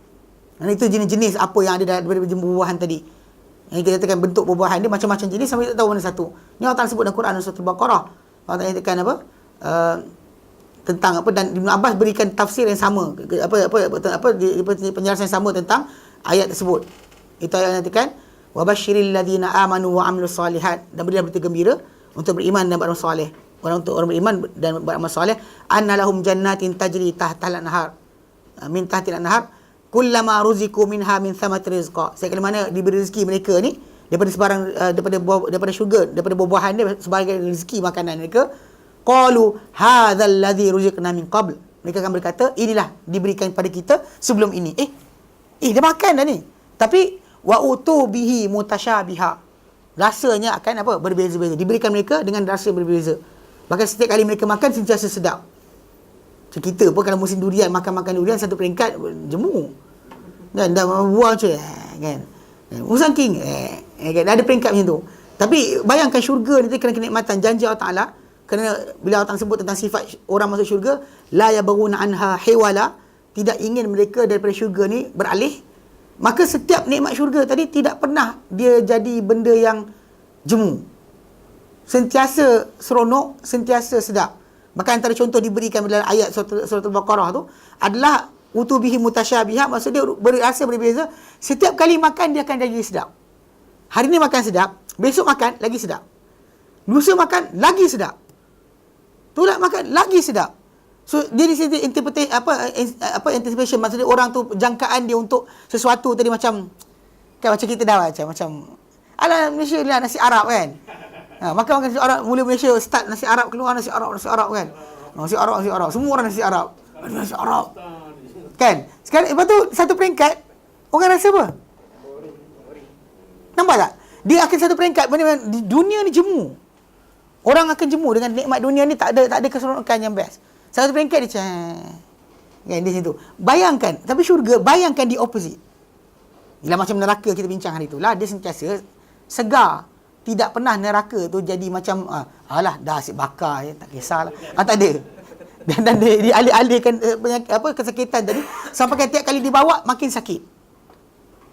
Dan itu jenis-jenis apa yang ada daripada buah-buahan tadi. Yang kita katakan bentuk buah-buahan dia macam-macam jenis sampai kita tahu mana satu. Ni Allah Taala sebut dalam Quran surah Al-Baqarah. Allah Taala katakan apa? Tentang apa, dan Ibn Abbas berikan tafsir yang sama, penjelasan yang sama tentang ayat tersebut. Itu ayat yang katakan wa basyiril ladzina amanu wa amilus solihat, dan berilah berita gembira untuk beriman dan beramal soleh. Untuk orang beriman dan beramal soleh, annalahum jannatin tajri tahtal anhar, min tahtil anhar, kullama ruziku minha min thamati rizqa. Sekali mana diberi rezeki mereka ni daripada sebarang daripada syurga, daripada buah-buahan dia sebagai rezeki makanan mereka, qalu hadzal ladzi ruziqna min qabl, mereka akan berkata inilah diberikan kepada kita sebelum ini. Dia makan dah ni, tapi wa utu bihi mutasyabiha, rasanya akan apa, berbeza-beza, diberikan mereka dengan rasa berbeza. Bahkan setiap kali mereka makan sentiasa sedap. Macam kita pun kalau musim durian, makan durian satu peringkat jemu kan, dah buah macam kan, musang king kan, ada peringkat macam tu. Tapi bayangkan syurga nanti kena kenikmatan janji Allah Taala, kerana bila Allah Taala sebut tentang sifat orang masuk syurga, la yabghuna anha hiwala, tidak ingin mereka daripada syurga ni beralih. Maka setiap nikmat syurga tadi tidak pernah dia jadi benda yang jemu, sentiasa seronok, sentiasa sedap. Bahkan antara contoh diberikan dalam ayat surah Al-Baqarah tu adalah utubihi mutasyabiha, maksud dia berasa berbeza. Setiap kali makan dia akan jadi sedap. Hari ni makan sedap, besok makan lagi sedap, lusa makan lagi sedap, tolak makan lagi sedap. So dia di sini anticipation, maksudnya orang tu jangkaan dia untuk sesuatu tadi macam kita dah macam ala Malaysia lah nasi Arab kan. Makan nasi Arab, mula Malaysia start nasi Arab, keluar nasi Arab kan. Nasi Arab. Semua orang nasi Arab. Nasi Arab. Kan? Sekarang lepas tu satu peringkat orang rasa apa? Nampak tak? Dia akan satu peringkat di dunia ni jemu. Orang akan jemu dengan nikmat dunia ni, tak ada keseronokan yang best. Satu peringkat dia kan di situ. Bayangkan, tapi syurga bayangkan di opposite. Bila macam neraka kita bincang hari tu lah, dia sentiasa segar. Tidak pernah neraka tu jadi macam alah dah asyik bakar je, tak kisahlah. Tak ada. Dan dialih-alihkan kesakitan tadi sampai tiap kali dibawa makin sakit.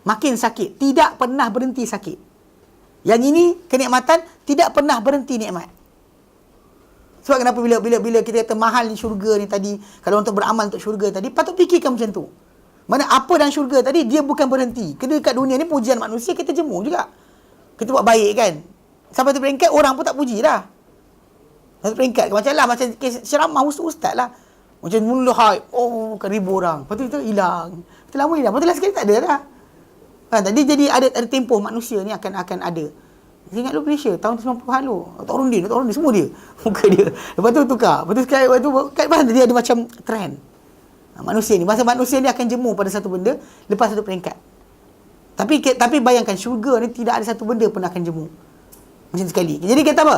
Makin sakit, tidak pernah berhenti sakit. Yang ini kenikmatan tidak pernah berhenti nikmat. Sebab kenapa bila kita kata mahal ni syurga ni tadi, kalau untuk beramal untuk syurga tadi, patut fikirkan macam tu. Mana apa dalam syurga tadi dia bukan berhenti. Kena dekat dunia ni pujian manusia kita jemu juga. Kita buat baik kan. Sampai tu peringkat orang pun tak puji dah. Satu peringkat macam ceramah ustaz lah. Macam mula hype, kan 1,000 orang. Lepas tu kita hilang. Lepas tu lama hilang. Lepas tu last sekali tak ada dah. Tadi jadi ada tempoh manusia ni akan ada. Ingat lu Malaysia tahun 90-an lu. Tok Rundin semua dia. Muka dia. Lepas tu tukar. Lepas tu sekarang lepas tu dia ada macam trend. Manusia ni, masa manusia ni akan jemu pada satu benda lepas satu peringkat. Tapi bayangkan syurga ni tidak ada satu benda pun akan jemu. Macam sekali. Jadi kata apa?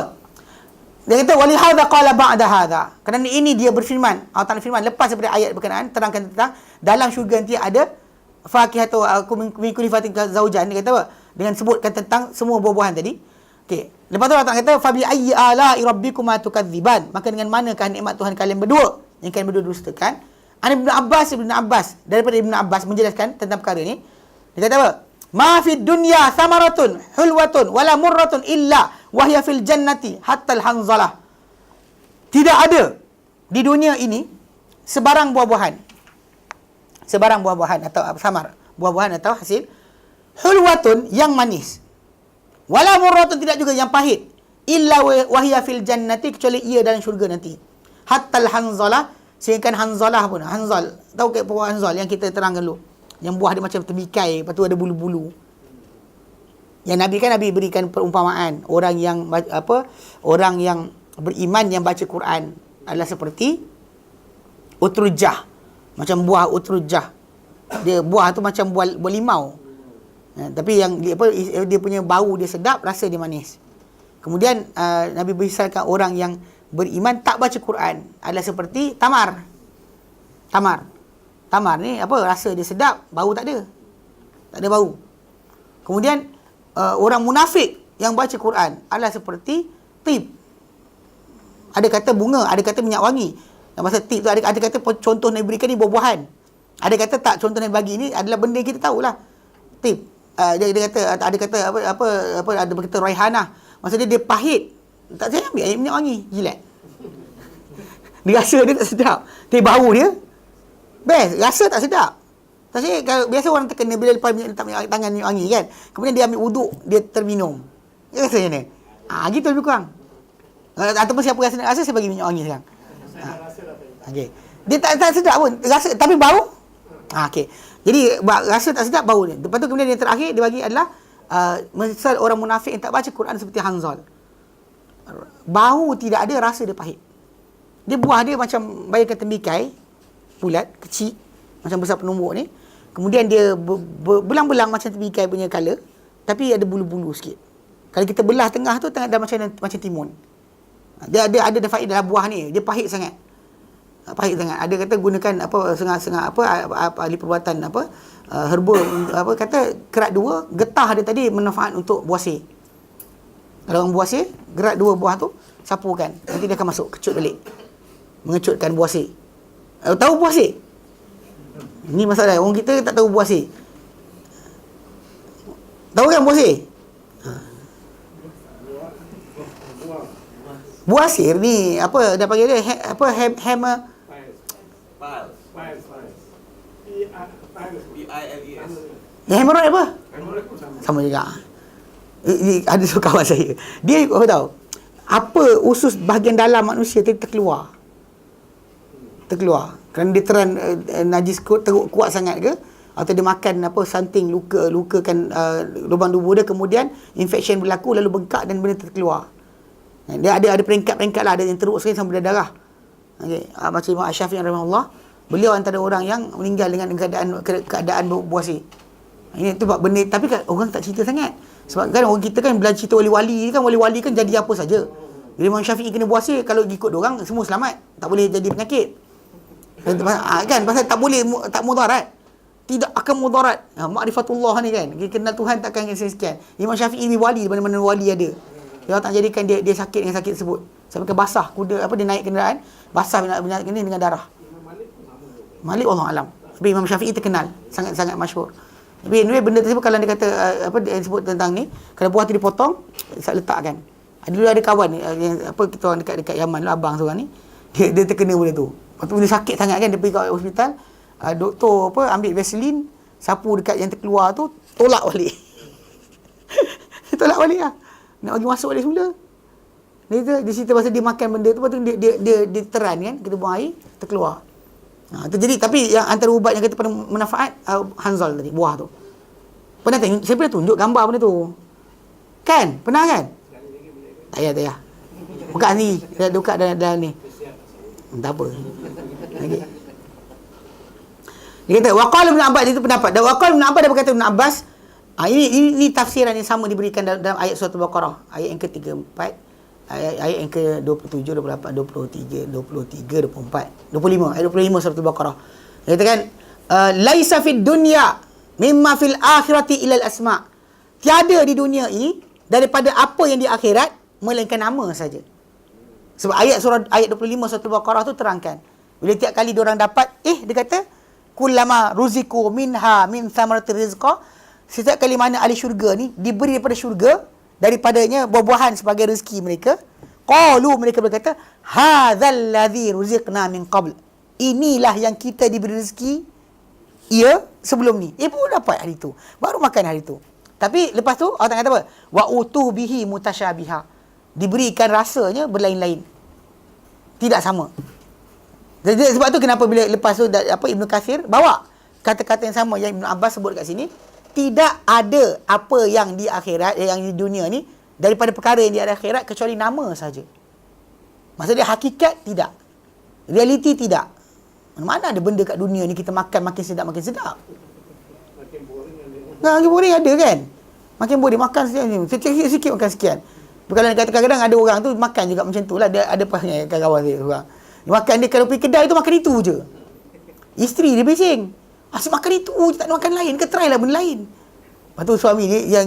Dia kata walihadza qala ba'da hadza. Kerana ini dia berfirman, Allah Taala firman lepas daripada ayat berkenaan terangkan tentang dalam syurga nanti ada fakihatu min kulli fatin zaujan. Dia kata apa? Dengan sebutkan tentang semua buah-buahan tadi. Okey. Lepas tu Allah Taala kata fa bi ayyi ala'i rabbikuma tukadziban. Maka dengan manakah nikmat Tuhan kalian berdua yang kalian berdua dustakan? Ibnu Abbas daripada Ibnu Abbas menjelaskan tentang perkara ni. Dia kata apa? Ma fid dunya samaratun hulwatun wala murratun illa wahya fil jannati hatta al-hanzalah. Tidak ada di dunia ini sebarang buah-buahan atau samar, buah-buahan atau hasil hulwatun yang manis. Wala murratun tidak juga yang pahit. Illa wahya fil jannati kecuali ia dalam syurga nanti. Hatta al-hanzalah sehingga hanzalah pun. Hanzal, tahu ke buah hanzal yang kita terangkan dulu? Yang buah dia macam terbikai, lepas tu ada bulu-bulu. Yang Nabi berikan perumpamaan orang yang beriman yang baca Quran adalah seperti utrujah, macam buah utrujah. Dia buah tu macam buah limau. Tapi yang dia punya bau dia sedap, rasa dia manis. Kemudian Nabi misalkan orang yang beriman tak baca Quran adalah seperti tamar. Tamar ni rasa dia sedap, bau tak ada. Tak ada bau. Kemudian orang munafik yang baca Quran adalah seperti tib. Ada kata bunga, ada kata minyak wangi. Yang pasal tib tu ada kata contoh Nabi berikan ni buah-buahan. Ada kata tak, contoh Nabi bagi ni adalah benda yang kita tahulah. Tib. Dia kata ada kata ada kata raihanah. Maksudnya dia pahit. Tak saya ambil air minyak wangi, jilat. Dia rasa dia tak sedap. Tapi bau dia best, rasa tak sedap. Tapi kalau biasa orang terkena bila lepas letak minyak tangan minyak wangi kan. Kemudian dia ambil wuduk, dia terminum. Dia rasa macam mana? Gitu lebih kurang. Ataupun siapa rasa nak rasa, saya bagi minyak wangi sekarang. Okey. Dia tak sedap pun, rasa tapi bau. Okey. Jadi rasa tak sedap, bau dia. Lepas tu kemudian yang terakhir dia bagi adalah misal orang munafik yang tak baca Quran seperti Hanzal. Bau tidak ada, rasa dia pahit. Dia buah dia macam bayangkan tembikai bulat, kecil, macam besar penumbuk ni. Kemudian dia belang-belang macam tembikai punya colour, tapi ada bulu-bulu sikit. Kalau kita belah tengah tu dah macam timun. Dia ada faedah dalam buah ni, dia pahit sangat. Pahit sangat. Ada kata gunakan setengah ahli perubatan herba kata kerat dua, getah dia tadi manfaat untuk buasir. Kalau orang buasir, gerak dua buah tu, sapukan. Nanti dia akan masuk, kecut balik. Mengecutkan buasir. Tahu buasir? Ini masalah. Orang kita tak tahu buasir. Tahu kan buasir? Buasir ni, dia panggil dia? Hammer? P-I-L-E-S. Hemorrhoid apa? Sama juga. Ada seorang kawan saya. Dia tahu apa usus bahagian dalam manusia terkeluar. Kerana dia teran najis teruk kuat sangat ke, atau dia makan something lukakan lubang tubuh dia, kemudian infection berlaku lalu bengkak dan benda terkeluar. Dia ada peringkat-peringkat lah, ada yang teruk sekali sampai darah. Okey, macam Imam Asy-Syafi'i rahimahullah, beliau antara orang yang meninggal dengan keadaan buasir. Ini tu benda, tapi kan orang tak cerita sangat. Sebab kan orang kita kan belajar cerita wali-wali kan jadi apa saja. Bila Imam Syafi'i kena buasir, kalau ikut diorang semua selamat, tak boleh jadi penyakit. Kan pasal tak mudarat. Tidak akan mudarat. Ma'rifatullah ni kan. Kenal Tuhan takkan sekian. Imam Syafi'i ni wali, mana-mana wali ada. Dia tak jadikan dia sakit dengan sakit tersebut. Sampai ke basah kuda dia naik kenderaan, basah penyakit ni dengan darah. Malik Allah alam. Tapi Imam Syafi'i terkenal, sangat-sangat masyhur. Tapi anyway, benda tersebut kalau dia kata dia sebut tentang ni, kalau buah tu dipotong, letakkan. Dulu ada kawan ni yang kita orang dekat Yaman lah, abang seorang ni, dia terkena benda tu. Lepas tu dia sakit sangat kan, dia pergi ke hospital, doktor ambil Vaseline, sapu dekat yang terkeluar tu, tolak balik. Tolak balik lah. Nak bagi masuk balik semula. Dia cerita pasal dia makan benda tu, lepas tu dia teran kan, kita buang air, terkeluar. Jadi tapi yang antara ubat yang kata pada manfaat Hanzal tadi, buah tu. Saya pernah tunjuk gambar benda tu. Kan? Pernah kan? Tak payah. Buka ni, saya buka dalam ni. Tak apa. Okey. Dia kata waqala Ibn Abbas, itu pendapat. Dan waqala Ibn Abbas, dia berkata Ibn Abbas, Ini tafsiran yang sama diberikan dalam ayat surah Al-Baqarah, ayat yang ke-34, ayat yang ke-27, 28, 23, 23, 24, 25, ayat 25 surah Al-Baqarah. Dia katakan, laisa fid dunya mimma fil akhirati ilal asma. Tiada di dunia ini daripada apa yang di akhirat melainkan nama saja. Sebab ayat 25 surah Al-Baqarah tu terangkan. Bila tiap kali diorang dapat, dia kata, kullama ruziku minha min thamaratir rizqa, setiap kali mana ahli syurga ni diberi daripada syurga, daripadanya buah-buahan sebagai rezeki mereka, qalu, mereka berkata, hadzal ladzi ruziqna min qabl. Inilah yang kita diberi rezeki sebelum ni. Baru dapat hari tu. Baru makan hari tu. Tapi lepas tu Allah kata apa? Wa utuh bihi mutasyabiha. Diberikan rasanya berlain-lain. Tidak sama. Jadi sebab tu kenapa bila lepas tu Ibnu Katsir bawa kata-kata yang sama yang Ibnu Abbas sebut kat sini, tidak ada apa yang di akhirat, yang di dunia ni daripada perkara yang di akhirat kecuali nama saja. Maksudnya hakikat tidak. Realiti tidak. Mana ada benda kat dunia ni kita makan makin sedap. Makin boring ada kan? Makin boring makan sikit makan sekian. Kalau kadang-kadang ada orang tu makan juga macam tu lah. Dia ada pasnya kawan dia orang. Dia makan, dia kalau pergi kedai tu makan itu je. Isteri dia bising, asyik makan itu je, tak ada makan lain ke? Try lah benda lain. Lepas tu suami dia,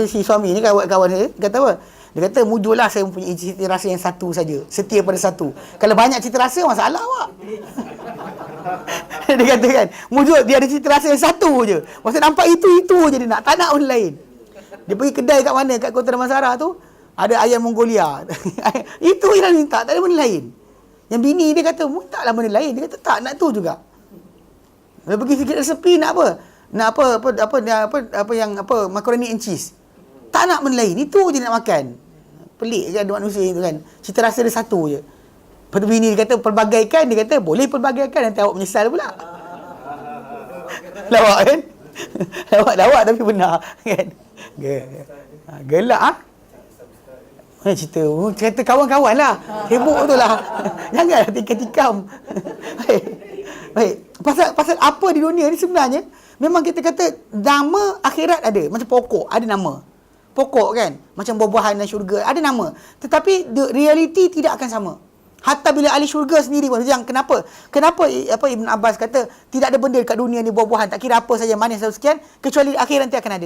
si suami ni kawan dia kata apa? Dia kata, mujurlah saya mempunyai cita rasa yang satu saja, setia pada satu. Kalau banyak cita rasa, masalah awak. Dia kata kan, mujur dia ada cita rasa yang satu je. Maksud nampak itu je dia nak, tak nak benda lain. Dia pergi kedai kat mana, kat Kota Damansara tu, ada ayam Mongolia. Itu je lah minta, tak ada benda lain. Yang bini dia kata, minta lah benda lain. Dia kata, tak, nak tu juga. Dia pergi sikit resepi, nak apa? Nak apa yang macaroni and cheese. Tak nak benda lain, itu je nak makan. Pelik je ada manusia itu kan. Cita rasa dia satu je. Lepas tu bini dia kata, pelbagaikan. Dia kata, boleh pelbagaikan, nanti awak menyesal pula. Lawak kan? Lawak tapi benar kan? Gelak cerita kawan-kawan lah. Sibuk tu lah. Janganlah tikam-tikam. Baik. Pasal apa di dunia ni sebenarnya, memang kita kata nama akhirat ada. Macam pokok, ada nama. Pokok kan? Macam buah-buahan dan syurga, ada nama. Tetapi realiti tidak akan sama. Hatta bila ahli syurga sendiri pun, yang kenapa Ibn Abbas kata, tidak ada benda dekat dunia ni buah-buahan, tak kira apa saja, manis atau sekian, kecuali akhirat nanti akan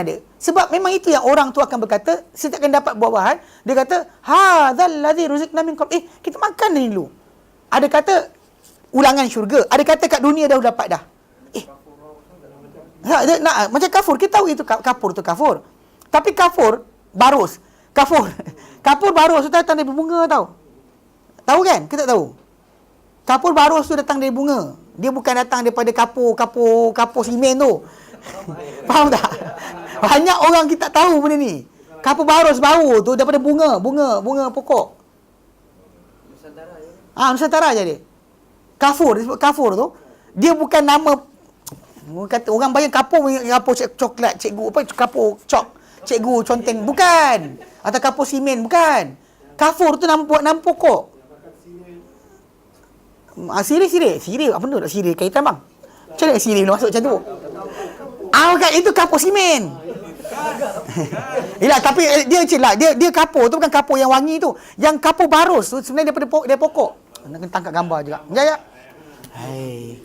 ada. Sebab memang itu yang orang tu akan berkata, setiap akan dapat buah-buahan, dia kata, hadzal ladzi ruziqna min qabl. Kita makan ni dulu. Ada kata ulangan syurga, ada kata kat dunia dah dapat dah. Macam kafur, kita tahu itu kafur. Tapi kafur barus. Kafur barus tu datang dari bunga tau. Tahu kan? Kita tahu. Kapur barus tu datang dari bunga. Dia bukan datang daripada kapur simen tu. Faham tak? Banyak orang kita tahu benda ni. Kapur barus bau tu daripada bunga pokok. Nusantara je dia. Kafur tu dia bukan nama, kata orang bayang kapur coklat cikgu, kapur cikgu conteng, bukan. Atau kapur simen, bukan. Kafur tu nama pokok. Sirih apa benda tak sirih kaitan bang? Macam mana sirih masuk macam tu? Kan itu kapur simen. Yalah, tapi dia kapur tu bukan kapur yang wangi tu. Yang kapur barus tu sebenarnya daripada pokok. Nak kena tangkap gambar juga. Ya. Hai.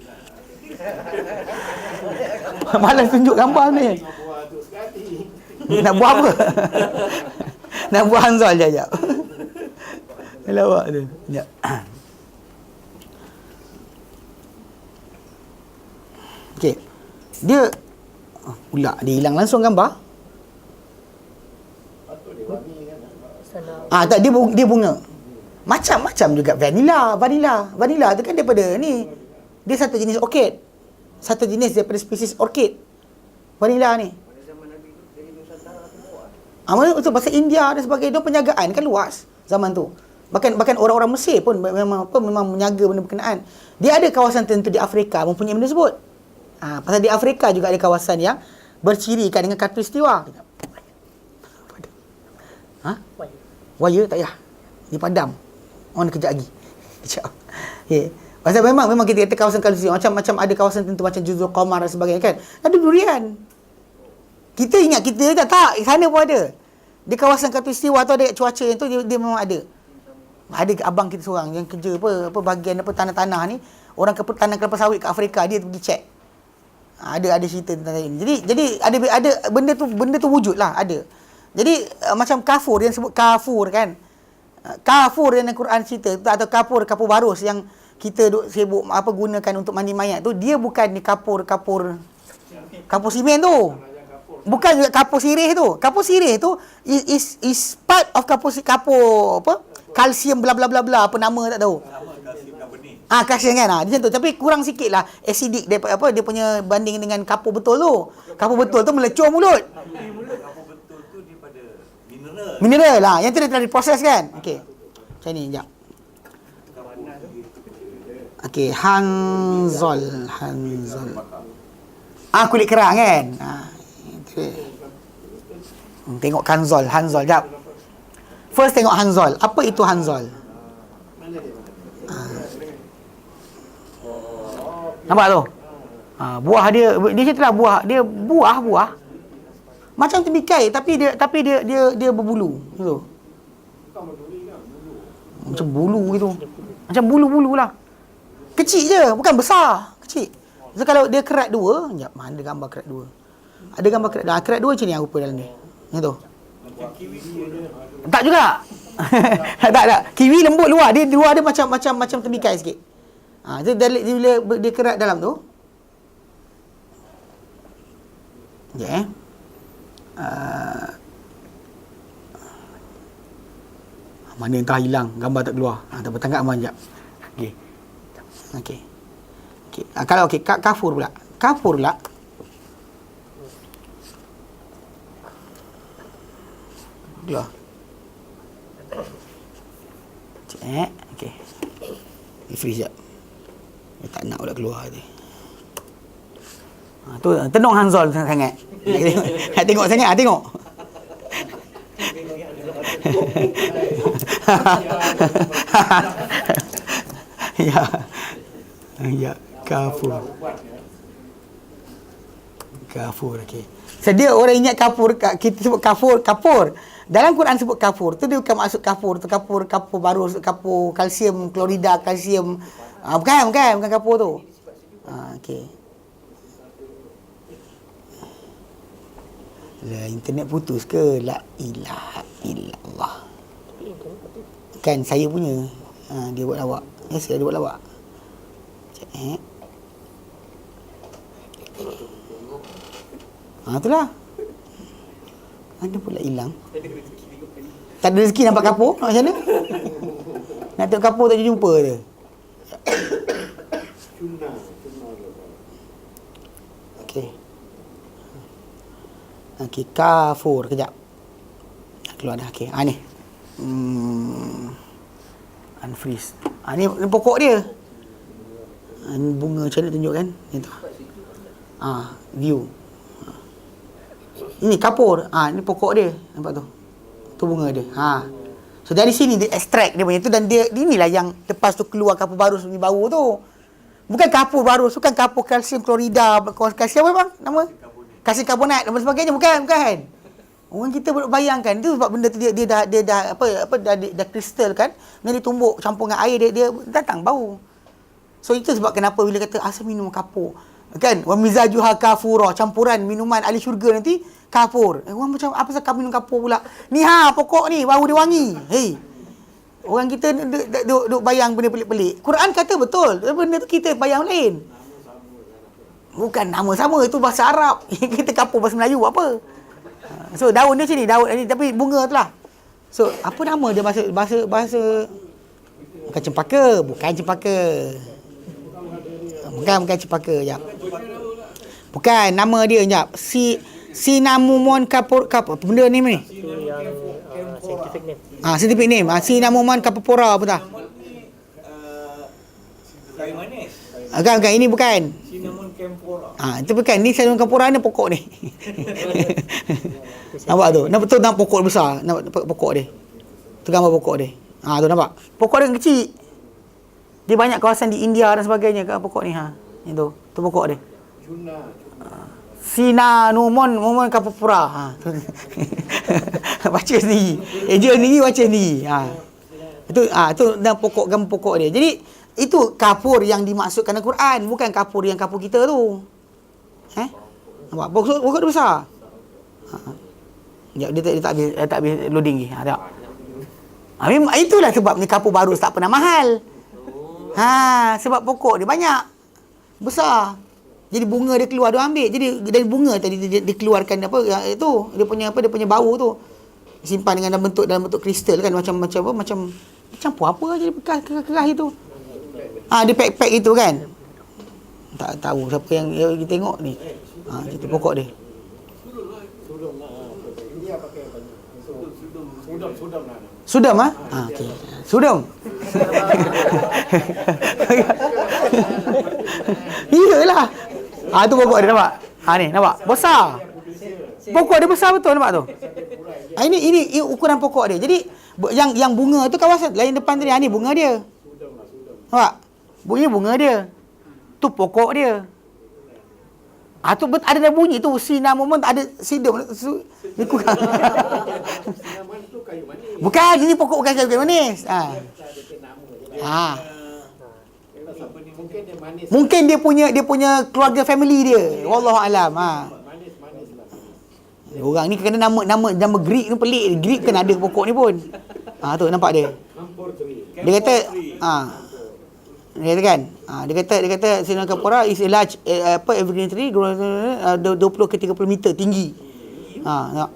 Malas tunjuk gambar ni. Nak buat apa? Nak buat Hanzal je. Lawak tu. Ya. Okey. Dia pula dia hilang langsung gambar. Tak, dia bunga. Macam-macam juga vanilla tu kan daripada ni. Dia satu jenis orchid. Satu jenis daripada spesies orchid. Vanilla ni. Itu bahasa India dan sebagainya, dia penjagaan kan luas zaman tu. Bahkan orang-orang Mesir pun memang menjaga benda berkenaan. Dia ada kawasan tertentu di Afrika mempunyai benda tersebut. Pasal di Afrika juga ada kawasan yang bercirikan dengan khatulistiwa. Waya tak payah. Dia padam. On kejap lagi. Okay. Pasal memang kita kata kawasan khatulistiwa, macam ada kawasan tertentu macam Juzul Qamar dan sebagainya kan. Ada durian. Kita ingat kita tak, sana pun ada. Di kawasan Khatulistiwa tu ada cuaca yang tu dia memang ada. Ada abang kita seorang yang kerja apa bahagian apa tanah-tanah ni, orang tanah kelapa sawit kat Afrika, dia pergi check. Ada cerita tentang ini. Jadi ada benda tu wujud lah, ada. Jadi macam kafur yang sebut kafur kan. Kafur yang Al-Quran cerita atau kapur barus yang kita sibuk gunakan untuk mandi mayat tu, dia bukan ni kapur simen tu. Bukan juga kapur sirih tu. Kapur sirih tu is part of kapur apa? Kalsium bla bla bla bla, apa nama tak tahu. Kalsium kan. Dia macam tu, tapi kurang sikitlah acidic dia dia punya banding dengan kapur betul tu. Kapur betul tu melecur mulut. Kapur betul tu daripada mineral lah. Yang tu dia telah diproses kan. Okey. Macam ni sekejap. Okey, hanzol. Kulit kerang kan. Itu. Tengok hanzol jap. First tengok hanzol. Apa itu hanzol? Nampak tu? Buah dia ceritalah buah macam tembikai tapi dia berbulu gitu. Macam bulu gitu. Macam bulu-bulu lah. Kecil je, bukan besar, kecil. So kalau dia kerat dua, sekejap, mana gambar kerat dua? Ada gambar kerat dua macam ni yang rupa dalam ni. Yang tu. Tak juga. tak. Kiwi lembut luar, dia macam tembikai sikit. Bila dia kerat dalam tu. Ya. Mana entah hilang, gambar tak keluar. Tak bertangkap gambar sekejap. Okey. Kalau kafur pula. Keluar. Okey. Freeze sekejap. Dia tak nak pula keluar tadi. Tu tenung hanzol sangat. Nak tengok sangat, tengok. Ya, kafur, okey. Sedia orang ingat kafur, kita sebut kafur. Dalam Quran sebut kafur, tu dia bukan maksud kafur, tu kapur baru, kapur kalsium klorida, kalsium. Bukan kafur tu. Okey. La internet putus ke? La ilaha illallah. Kan saya punya. Dia buat lawak. Saya buat lawak. Itulah. Ada pula hilang. Tak ada rezeki nampak kapur. Macam mana? Nak tengok kapur tak jumpa dia. Okey, kafur. Kejap. Keluar dah. Okey. Ni. Unfreeze. Ni pokok dia. Ni bunga macam mana tunjuk kan? Ni tu. View. Ini kapur. Ni pokok dia. Nampak tu? Tu bunga dia. So dari sini dia extract dia punya tu, dan dia inilah yang lepas tu keluar kapur baru ni bau tu. Bukan kapur baru, bukan kapur kalsium klorida, kalsium apa bang? Nama? Kalsium karbonat dan sebagainya, bukan. Orang kita bayangkan tu sebab benda tu dia dah kristal kan. Bila dia tumbuk campur dengan air, dia datang bau. So itu sebab kenapa bila kata asal minum kapur kan, wa mizajuha kafura, campuran minuman ahli syurga nanti kafur. Orang macam apa pasal kamu minum kapur pula? Ni pokok ni bau dia wangi. Orang kita duk bayang benda pelik-pelik. Quran kata betul, benda tu kita bayang lain. Bukan nama sama, itu bahasa Arab. Kita kapur bahasa Melayu apa? So daun dia sini, daun ni tapi bunga tu lah. So apa nama dia bahasa bukan cempaka, bukan cempaka, jap. Bukan nama dia, jap. Cinnamomum kapur benda ni ni. Scientific name. Cinnamomum capopora apa dah? Kayu manis. Bukan, ini bukan. Cinnamon camphora. Itu bukan. Ni cinnamon camphora ni pokok ni. Nampak tu? Nampak betul nampak pokok besar. Nampak pokok dia. Tu gambar pokok dia. Tu nampak. Pokok dia kecil. Dia banyak kawasan di India dan sebagainya ke pokok ni. Itu. Tu pokok dia. Sinanumon kapupura. Ha. Baca sendiri. Eja sendiri baca sendiri. Ha. Itu dan gambar pokok dia. Jadi itu kapur yang dimaksudkan dalam Quran, bukan kapur yang kapur kita tu. Nampak? Pokok dia besar. Dia tak habis loading lagi. Tengok. Itulah sebab ni kapur baru tak pernah mahal. Sebab pokok dia banyak. Besar. Jadi bunga dia keluar, dia ambil. Jadi dari bunga tadi dia dikeluarkan itu dia punya bau tu. Simpan dengan dalam bentuk kristal kan, macam campur apa jadi bekas-bekas itu. Dia pack itu kan. Tak tahu siapa yang kita tengok ni. Itu pokok dia. Sudam okey. Sudam. Iyalah. Tu pokok dia, nampak? Ni nampak? Besar. Pokok dia besar betul, nampak tu? Ini ukuran pokok dia. Jadi yang bunga tu kawasan lain depan tadi. Ni bunga dia. Nampak? Bunga dia. Tu pokok dia. Tu ada dah bunyi tu cinnamon, ada sidum. Ni kurang. Bukan, ini pokok bukan kayu manis. Mungkin dia punya keluarga family dia. Wallahu alam. Orang ni kena nama Greek ni pelik. Greek kan ada pokok ni pun. Tu nampak dia. Dia kata dia kata dia kata Sinan Kapura is a large evergreen tree 20 ke 30 meter tinggi. Tengok.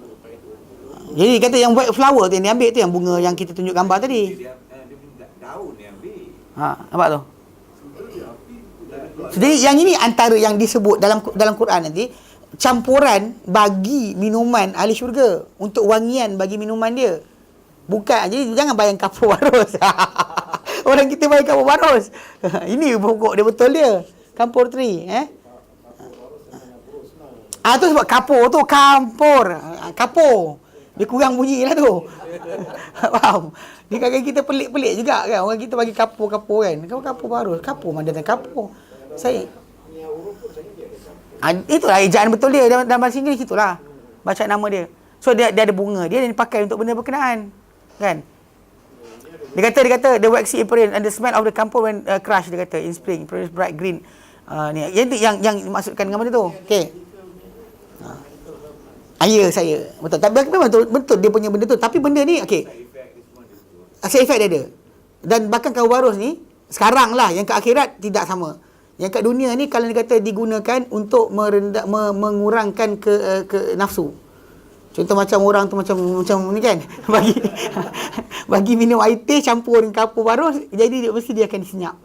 Jadi dia kata yang white flower tu yang dia ambil tu yang bunga yang kita tunjuk gambar tadi. Dia daun yang ambil. Nampak tu? So, jadi yang ini antara yang disebut dalam Quran nanti campuran bagi minuman ahli syurga, untuk wangian bagi minuman dia. Bukan, jadi jangan bayang kapur barus. Orang kita bayang kapur barus. Ini pokok dia betul dia. Kampur tree, tu sebab kapur tu kapur. Dia kurang bunyi lah tu. Faham? Dia kadang kita pelik-pelik juga kan. Orang kita bagi kapur kan. Kapur barus. Kapur mana datang kapur. Saya itulah ejaan betul dia dalam bahasa Inggeris, itulah baca nama dia. So dia ada bunga dia dan dipakai untuk benda berkenaan kan. Dia kata the waxy appearance and the smell of the camphor when crushed, dia kata in spring produce bright green. Ni yang dimaksudkan dengan benda tu. Okey. Ya saya betul. Tapi memang betul dia punya benda tu. Tapi benda ni okey. Side effect dia ada. Dan bahkan kayu barus ni sekarang lah, yang ke akhirat tidak sama. Yang kat dunia ni kalau dia kata digunakan untuk mengurangkan ke nafsu. Contoh macam orang tu macam ni kan. Bagi minum air teh campur dengan kapur barus, jadi mesti dia akan disenyap.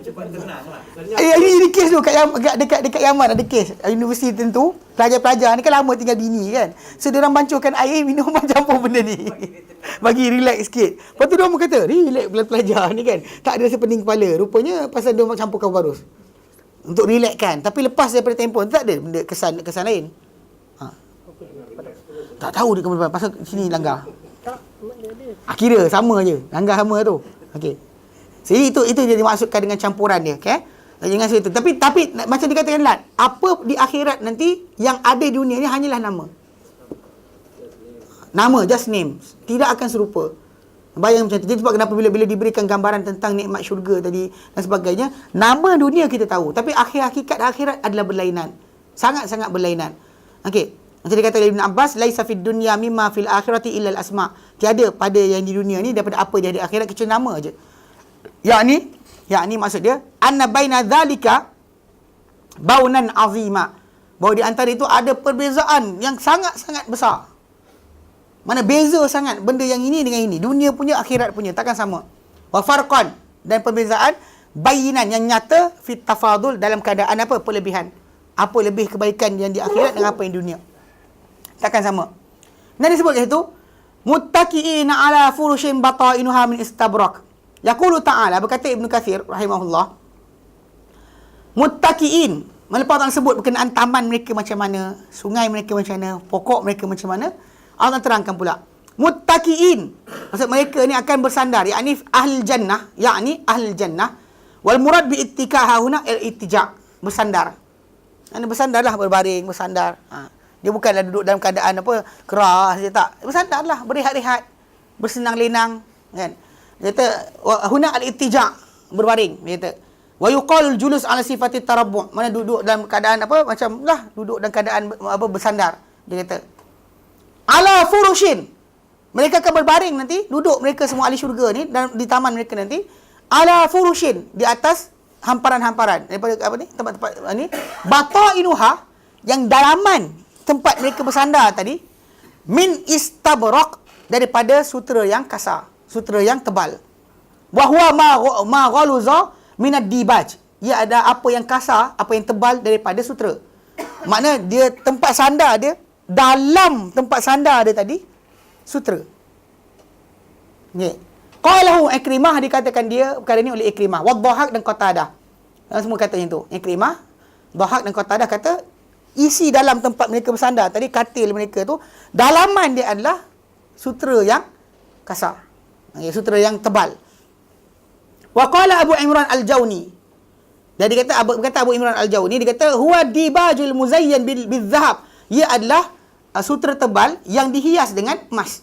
Cepat tenang lah. Ini kes tu dekat Yaman ada kes. Universiti tentu, pelajar-pelajar ni kan lama tinggal bini kan. So dia orang bancuhkan air minuman campur benda ni. Bagi relax sikit. Lepas tu dia orang kata, relax pelajar ni kan. Tak ada rasa pening kepala. Rupanya pasal dia orang campur kapur barus. Untuk relax kan. Tapi lepas daripada tempoh tak ada benda kesan lain. Tak tahu dia kemana pasal sini langgar. Kira sama je. Langgar sama tu. Okey. Jadi itu dia dimaksudkan dengan campuran dia, okey? Jangan situ. Tapi macam dikatakan Lat, apa di akhirat nanti yang ada di dunia ni hanyalah nama. Nama, just name. Tidak akan serupa. Bayang macam tu. Jadi sebab kenapa bila diberikan gambaran tentang nikmat syurga tadi dan sebagainya, nama dunia kita tahu, tapi hakikat akhirat adalah berlainan. Sangat-sangat berlainan. Okey. Macam dia kata Ibn Abbas, laisa fid dunya mimma fil akhirati illa al-asma. Tiada pada yang di dunia ni daripada apa dia di akhirat kecuali nama aje. Yakni maksud dia anna baina dzalika baunan azima. Bahawa di antara itu ada perbezaan yang sangat-sangat besar. Mana beza sangat benda yang ini dengan ini. Dunia punya, akhirat punya takkan sama. Wa farqan, dan perbezaan bayinan yang nyata fit tafadul, dalam keadaan apa? Perlebihan. Apa lebih kebaikan yang di akhirat dengan apa yang di dunia. Takkan sama. Dan disebut kat situ muttaqiina ala furushin batainuha min istabrak. Yaqulu ta'ala, berkata Ibn Katsir rahimahullah, muttaqiin, melepas Allah sebut berkenaan taman mereka macam mana, sungai mereka macam mana, pokok mereka macam mana, Allah terangkan pula muttaqiin, maksud mereka ni akan bersandar, yakni ahli jannah, wal murad bi ittika hauna al ittija, bersandar. Anda bersandarlah, berbaring, bersandar. Dia bukanlah duduk dalam keadaan apa keras je, tak. Bersandarlah, berehat-rehat, bersenang lenang, kan. Dia kata huna al-ittija', berbaring, dia kata. Wa yuqalul julus ala sifati tarabbu', mana duduk dalam keadaan apa macam lah, duduk dalam keadaan apa bersandar, dia kata. Ala furushin, mereka akan berbaring nanti, duduk mereka semua ahli syurga ni dan di taman mereka nanti, ala furushin, di atas hamparan-hamparan daripada apa ni, tempat-tempat ni, batainuha, yang dalaman tempat mereka bersandar tadi, min istabraq, daripada sutera yang kasar, sutera yang tebal. Wa huwa ma ghaluza min ad-dibaj, ia ada apa yang kasar, apa yang tebal daripada sutera. Makna dia tempat sandar dia, dalam tempat sandar dia tadi sutera. Okey. Qalahu Ikrimah, dikatakan dia perkara ni oleh Ikrimah, wa Dhahak dan Qatadah. Semua kata yang tu. Ikrimah, Dhahak dan Qatadah kata isi dalam tempat mereka bersandar tadi, katil mereka tu, dalaman dia adalah sutera yang kasar. Okey, sutera yang tebal. Wa qala Abu Imran Al-Jawni. Jadi berkata Abu Imran Al-Jawni, dia kata huwa dibajul muzayyan bil zahab. Ia adalah sutera tebal yang dihias dengan emas.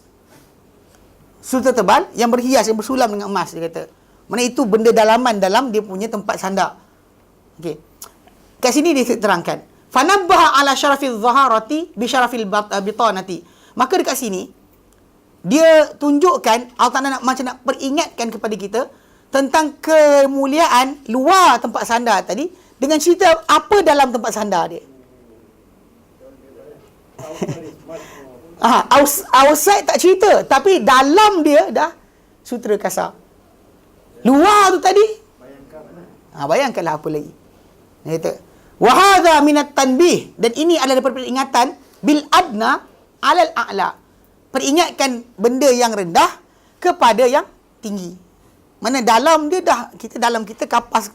Sutera tebal yang berhias, yang bersulam dengan emas, dia kata. Mana itu benda dalaman dalam dia punya tempat sandar. Okey. Kat sini dia terangkan. Fanabbaha ala syarafil zaharati bi syarafil bitanati. Maka dekat sini dia tunjukkan, Allah Ta'ala macam nak peringatkan kepada kita tentang kemuliaan luar tempat sandar tadi dengan cerita apa dalam tempat sandar dia. Outside tak cerita, tapi dalam dia dah sutera kasar. Luar tu tadi, bayangkanlah apa lagi. Dia kata, wa hadha minat tanbih, dan ini adalah daripada peringatan bil adna alal a'la. Peringatkan benda yang rendah kepada yang tinggi. Mana dalam dia dah, dalam kita kapas.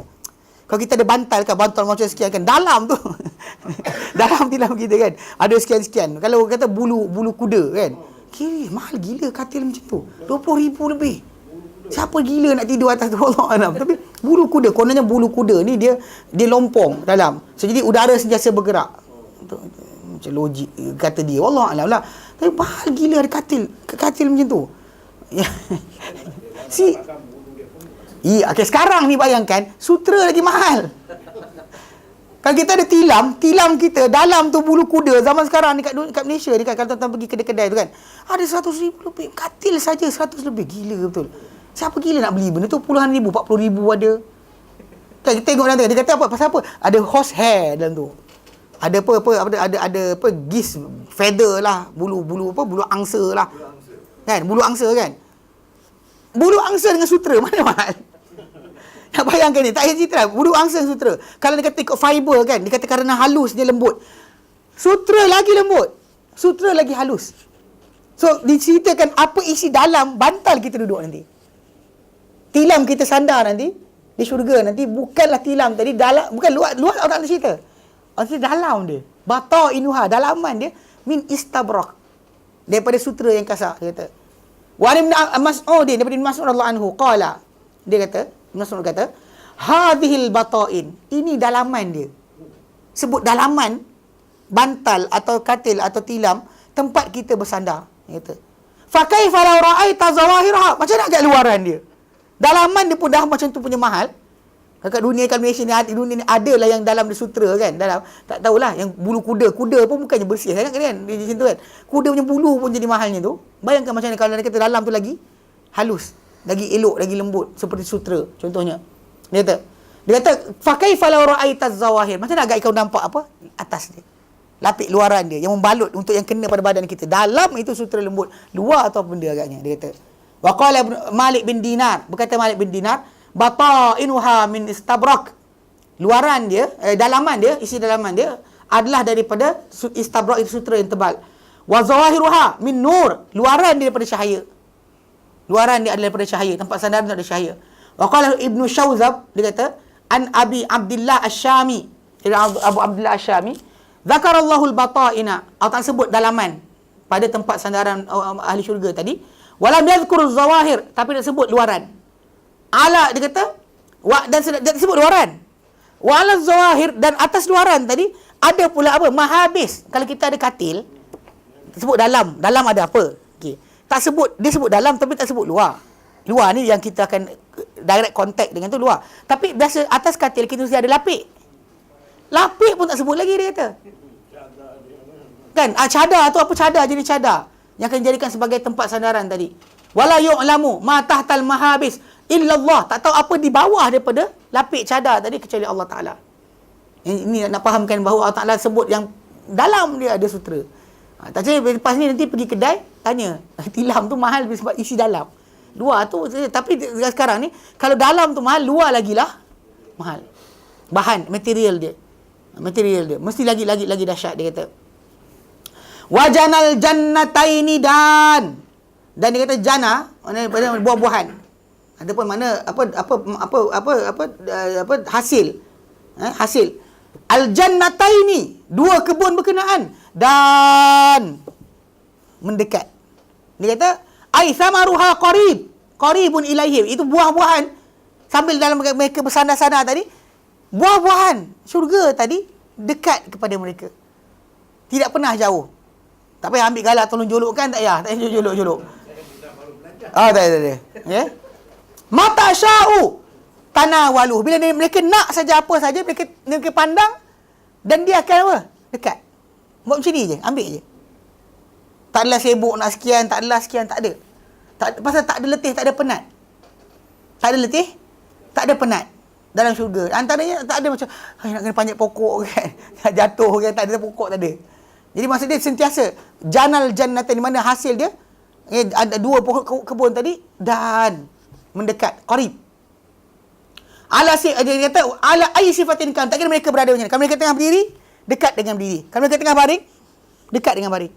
Kalau kita ada bantal kan, bantal macam sekian kan, dalam tu. Dalam tilam kita kan, ada sekian-sekian. Kalau kata bulu kuda kan, kira mahal gila katil macam tu. 20,000 lebih. Siapa gila nak tidur atas tu, Allah alam. Tapi bulu kuda, kononnya bulu kuda ni dia lompong dalam. So jadi udara sentiasa bergerak. Macam logik kata dia, wallah alam lah. Tapi mahal gila ada katil macam tu. Okay, sekarang ni bayangkan sutera lagi mahal. Kalau kita ada tilam kita dalam tu bulu kuda. Zaman sekarang ni kat Malaysia ni kan, kalau tuan-tuan pergi kedai-kedai tu kan, ada 100,000 lebih. Katil saja 100 lebih. Gila betul. Siapa gila nak beli benda tu? Puluhan ribu, 40,000 ada. Kan kita tengok dalam tu, dia kata apa? Pasal apa? Ada horsehair dalam tu. Ada apa geese feather lah, bulu angsa lah. Kan? Bulu angsa kan? Bulu angsa dengan sutera mana mahal? Nak bayangkan ni, tak payah cerita lah. Bulu angsa dengan sutera. Kalau dia kata ikut fiber kan, dia kata kerana halus dia lembut. Sutera lagi lembut. Sutera lagi halus. So, diceritakan apa isi dalam bantal kita duduk nanti. Tilam kita sandar nanti, di syurga nanti, bukanlah tilam tadi, dalam, bukan luar orang nak cerita. Orang cerita dalam dia. Batainuha, dalaman dia, min istabraq. Daripada sutera yang kasar, dia kata. Wa ibn Mas'ud, daripada Ibn Mas'ud radhiyallahu anhu, qala, dia kata, Mas'ud kata, hadhil batain, ini dalaman dia. Sebut dalaman bantal atau katil atau tilam tempat kita bersandar, dia kata. Fa kaifa law ra'aita zawahirha, macam nak kat luaran dia. Dalaman dia pun dah macam tu punya mahal. Kat dunia kan Malaysia ni, dunia ni adalah yang dalam dia sutera kan, dalam tak tahulah yang bulu kuda pun bukannya bersih sangat kan, dia macam tu kan. Kuda punya bulu pun jadi mahalnya tu. Bayangkan macam ni kalau dia kata dalam tu lagi halus, lagi elok, lagi lembut seperti sutera contohnya. Dia kata fa kaifa law ra'aita zawahir, macam nak agak kau nampak apa atas dia, lapik luaran dia yang membalut untuk yang kena pada badan kita. Dalam itu sutera lembut, luar atau benda agaknya. Dia kata wa qala Malik bin Dinar, berkata Malik bin Dinar, batainuha min istabraq, luaran dia, dalaman dia, isi dalaman dia adalah daripada istabraq, itu sutera yang tebal. Wa zawahiruha min nur, luaran dia daripada cahaya. Luaran dia adalah daripada cahaya, tempat sandar dia ada cahaya. Wa qala Ibnu Syawzab, dia kata an Abi Abdullah Asy-Syami, Abu Abdullah Asy-Syami, zakarallahu al-bataina, Allah sebut dalaman pada tempat sandaran ahli syurga tadi. Walam yadhkur zawahir, tapi dia sebut luaran. Ala, dia kata, dan sebut luaran. Wa ala zawahir, dan atas luaran tadi ada pula apa? Mahabis. Kalau kita ada katil, sebut dalam ada apa? Okey. Tak sebut, dia sebut dalam tapi tak sebut luar. Luar ni yang kita akan direct contact dengan tu luar. Tapi biasa atas katil kita mesti ada lapik. Lapik pun tak sebut lagi dia kata. Kan? Cadar tu apa, cadar jadi cadar yang akan dijadikan sebagai tempat sandaran tadi. Wala yu'lamu ma tahtal mahabis illallah. Tak tahu apa di bawah daripada lapik cadar tadi kecuali Allah Taala. Ini nak fahamkan bahawa Allah Taala sebut yang dalam dia ada sutera. Tak cakap lepas ni nanti pergi kedai tanya, tilam tu mahal sebab isi dalam. Luar tu, tapi sekarang ni kalau dalam tu mahal, luar lagi lah mahal. Bahan, material dia mesti lagi dahsyat. Dia kata wajanal jannataini, dan dia kata jannah mana buah-buahan ataupun mana apa hasil al jannataini, dua kebun berkenaan, dan mendekat. Dia kata ai samaruha qaribun ilaihim, itu buah-buahan sambil dalam mereka bersandar-sandar tadi, buah-buahan syurga tadi dekat kepada mereka, tidak pernah jauh. Tak payah ambil galak tolong jolokkan, tak payah jolok. Tak ada. Ya. Mata sya'u tanawaluh, bila mereka nak saja apa saja mereka pandang dan dia akan apa? Dekat. Buat macam ni je, ambil je. Tak adalah sibuk nak sekian, tak adalah sekian, tak ada. Pasal tak ada letih, tak ada penat. Tak ada letih, tak ada penat dalam syurga. Antaranya tak ada macam nak kena panjat pokok kan, nak jatuh kan, tak ada pokok, tak ada. Jadi maksud dia sentiasa janal jannatan, di mana hasil dia ada dua pokok kebun tadi dan mendekat, qarib. Dia kata ala ai sifatin kan, tak kira mereka berada macam mana. Kalau mereka tengah berdiri, dekat dengan berdiri. Kalau mereka tengah baring, dekat dengan baring.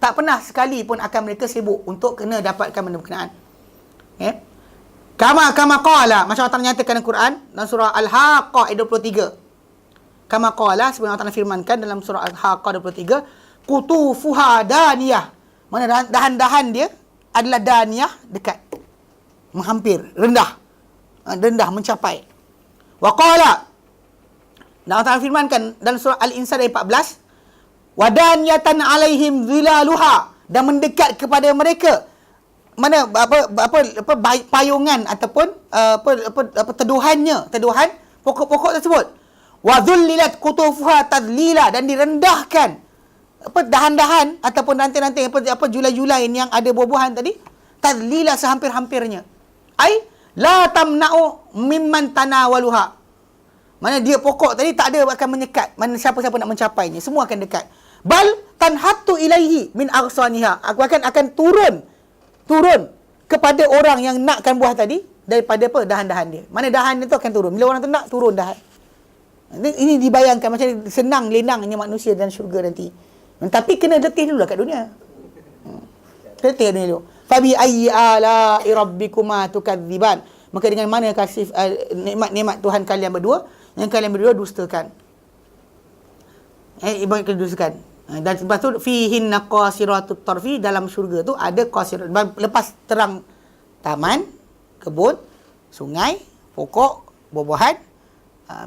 Tak pernah sekali pun akan mereka sibuk untuk kena dapatkan benda berkenaan. Ya. Kama qala, macam Allah nyatakan dalam Quran dalam surah Al-Haqqah ayat 23. Kama qala, sebagaimana Allah firmankan dalam surah Al-Haqqah 23, qutufuha daniyah. Mana dahan-dahan dia adalah daniyah, dekat. Menghampir, rendah, mencapai. Wa qala, dan Allah firmankan dalam surah Al-Insan ayat 14, wadaniyatan alaihim zilaluha, dan mendekat kepada mereka mana payungan ataupun teduhan pokok-pokok tersebut. Wa dhullilat qutufuha tadlila, dan direndahkan dahan-dahan ataupun ranting-ranting julai-julai yang ada buah-buahan tadi, tadlila sehampir-hampirnya. Ai la tamna'u mimman tanawaluha, mana dia pokok tadi tak ada akan menyekat mana siapa-siapa nak mencapainya, semua akan dekat. Bal tanhattu ilaihi min aghsaniha, aku akan turun kepada orang yang nakkan buah tadi daripada dahan-dahan dia. Mana dahan itu akan turun, bila orang tu nak turun dahan. Ini dibayangkan macam senang lenangnya manusia dalam syurga nanti. Tapi kena letih dulu kat dunia. Letih dulu. Fabi ayyi ala'i rabbikuma tukadziban, maka dengan mana kasih nikmat-nikmat Tuhan kalian berdua yang kalian berdua dustakan. Ibarat kalian dustakan. Dan lepas tu fihin qasiratut tarfi, dalam syurga tu ada qasirat, lepas terang taman, kebun, sungai, pokok, buah-buahan.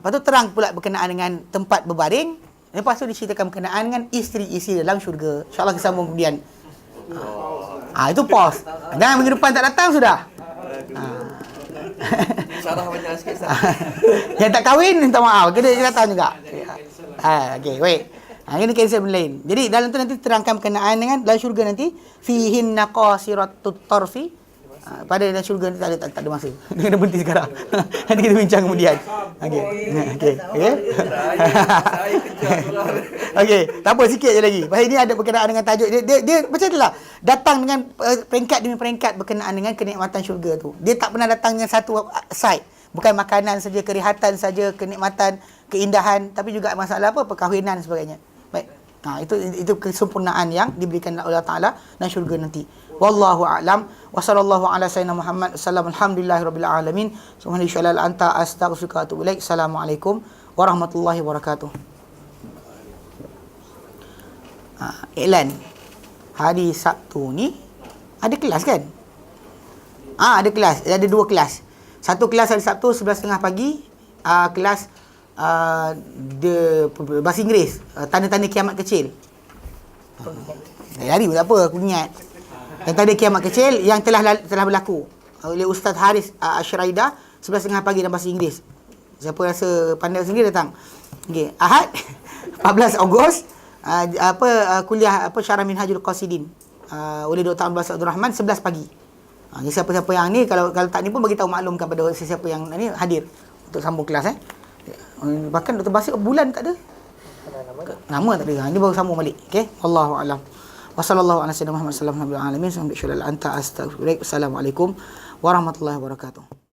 Lepas tu terang pula berkenaan dengan tempat berbaring. Lepas tu diceritakan berkenaan dengan isteri-isteri dalam syurga. InsyaAllah kita sambung kemudian. Itu pause. Jangan minggu depan tak datang sudah. Sarah banyak sikit. Yang tak kahwin minta maaf. Kita datang juga. Okey, wait. Ini cancel benda lain. Jadi dalam tu nanti terangkan berkenaan dengan dalam syurga nanti fihin qasiratut tarfi. Pada dalam syurga nanti tak ada masa. Kena berhenti sekarang. Nanti kita bincang kemudian. Okey. Okey, tak apa, sikit je lagi. Pasal ini ada berkenaan dengan tajuk dia macam itulah. Datang dengan peringkat demi peringkat berkenaan dengan kenikmatan syurga tu. Dia tak pernah datang dengan satu side. Bukan makanan saja, kerihatan saja, kenikmatan, keindahan, tapi juga masalah perkahwinan sebagainya. Baik. Itu kesempurnaan yang diberikan oleh Allah Taala dan syurga nanti. Wallahu a'lam. Wa sallallahu ala sayyidina Muhammad. Alhamdulillahirabbil alamin. Subhanallah anta astaghfiruka wa atubu ilaik. Assalamualaikum warahmatullahi wabarakatuh. Iklan. Hari Sabtu ni ada kelas kan? Ada kelas. Ada dua kelas. Satu kelas hari Sabtu 11.30 pagi. Kelas bahasa Inggeris, tanda-tanda kiamat kecil. Lari pun tak apa, aku ingat. Tanda-tanda kiamat kecil yang telah berlaku oleh Ustaz Haris Ashraida 11.30 pagi dalam bahasa Inggeris. Siapa rasa pandai bahasa Inggeris datang. Okey, Ahad 14 Ogos kuliah Syarah Minhajul Qasidin oleh Dr. Abdul Rahman 11 pagi. Jadi siapa-siapa yang ni kalau tak ni pun bagi tahu maklumkan pada sesiapa yang ni hadir untuk sambung kelas Bahkan Dr. Basir bulan tak ada. Nama tak ada. Ini baru sambung balik. Okey. Wallahu a'lam. Wa sallallahu ala sayyidina Muhammad sallallahu alaihi wa sallam. Assalamualaikum warahmatullahi wabarakatuh.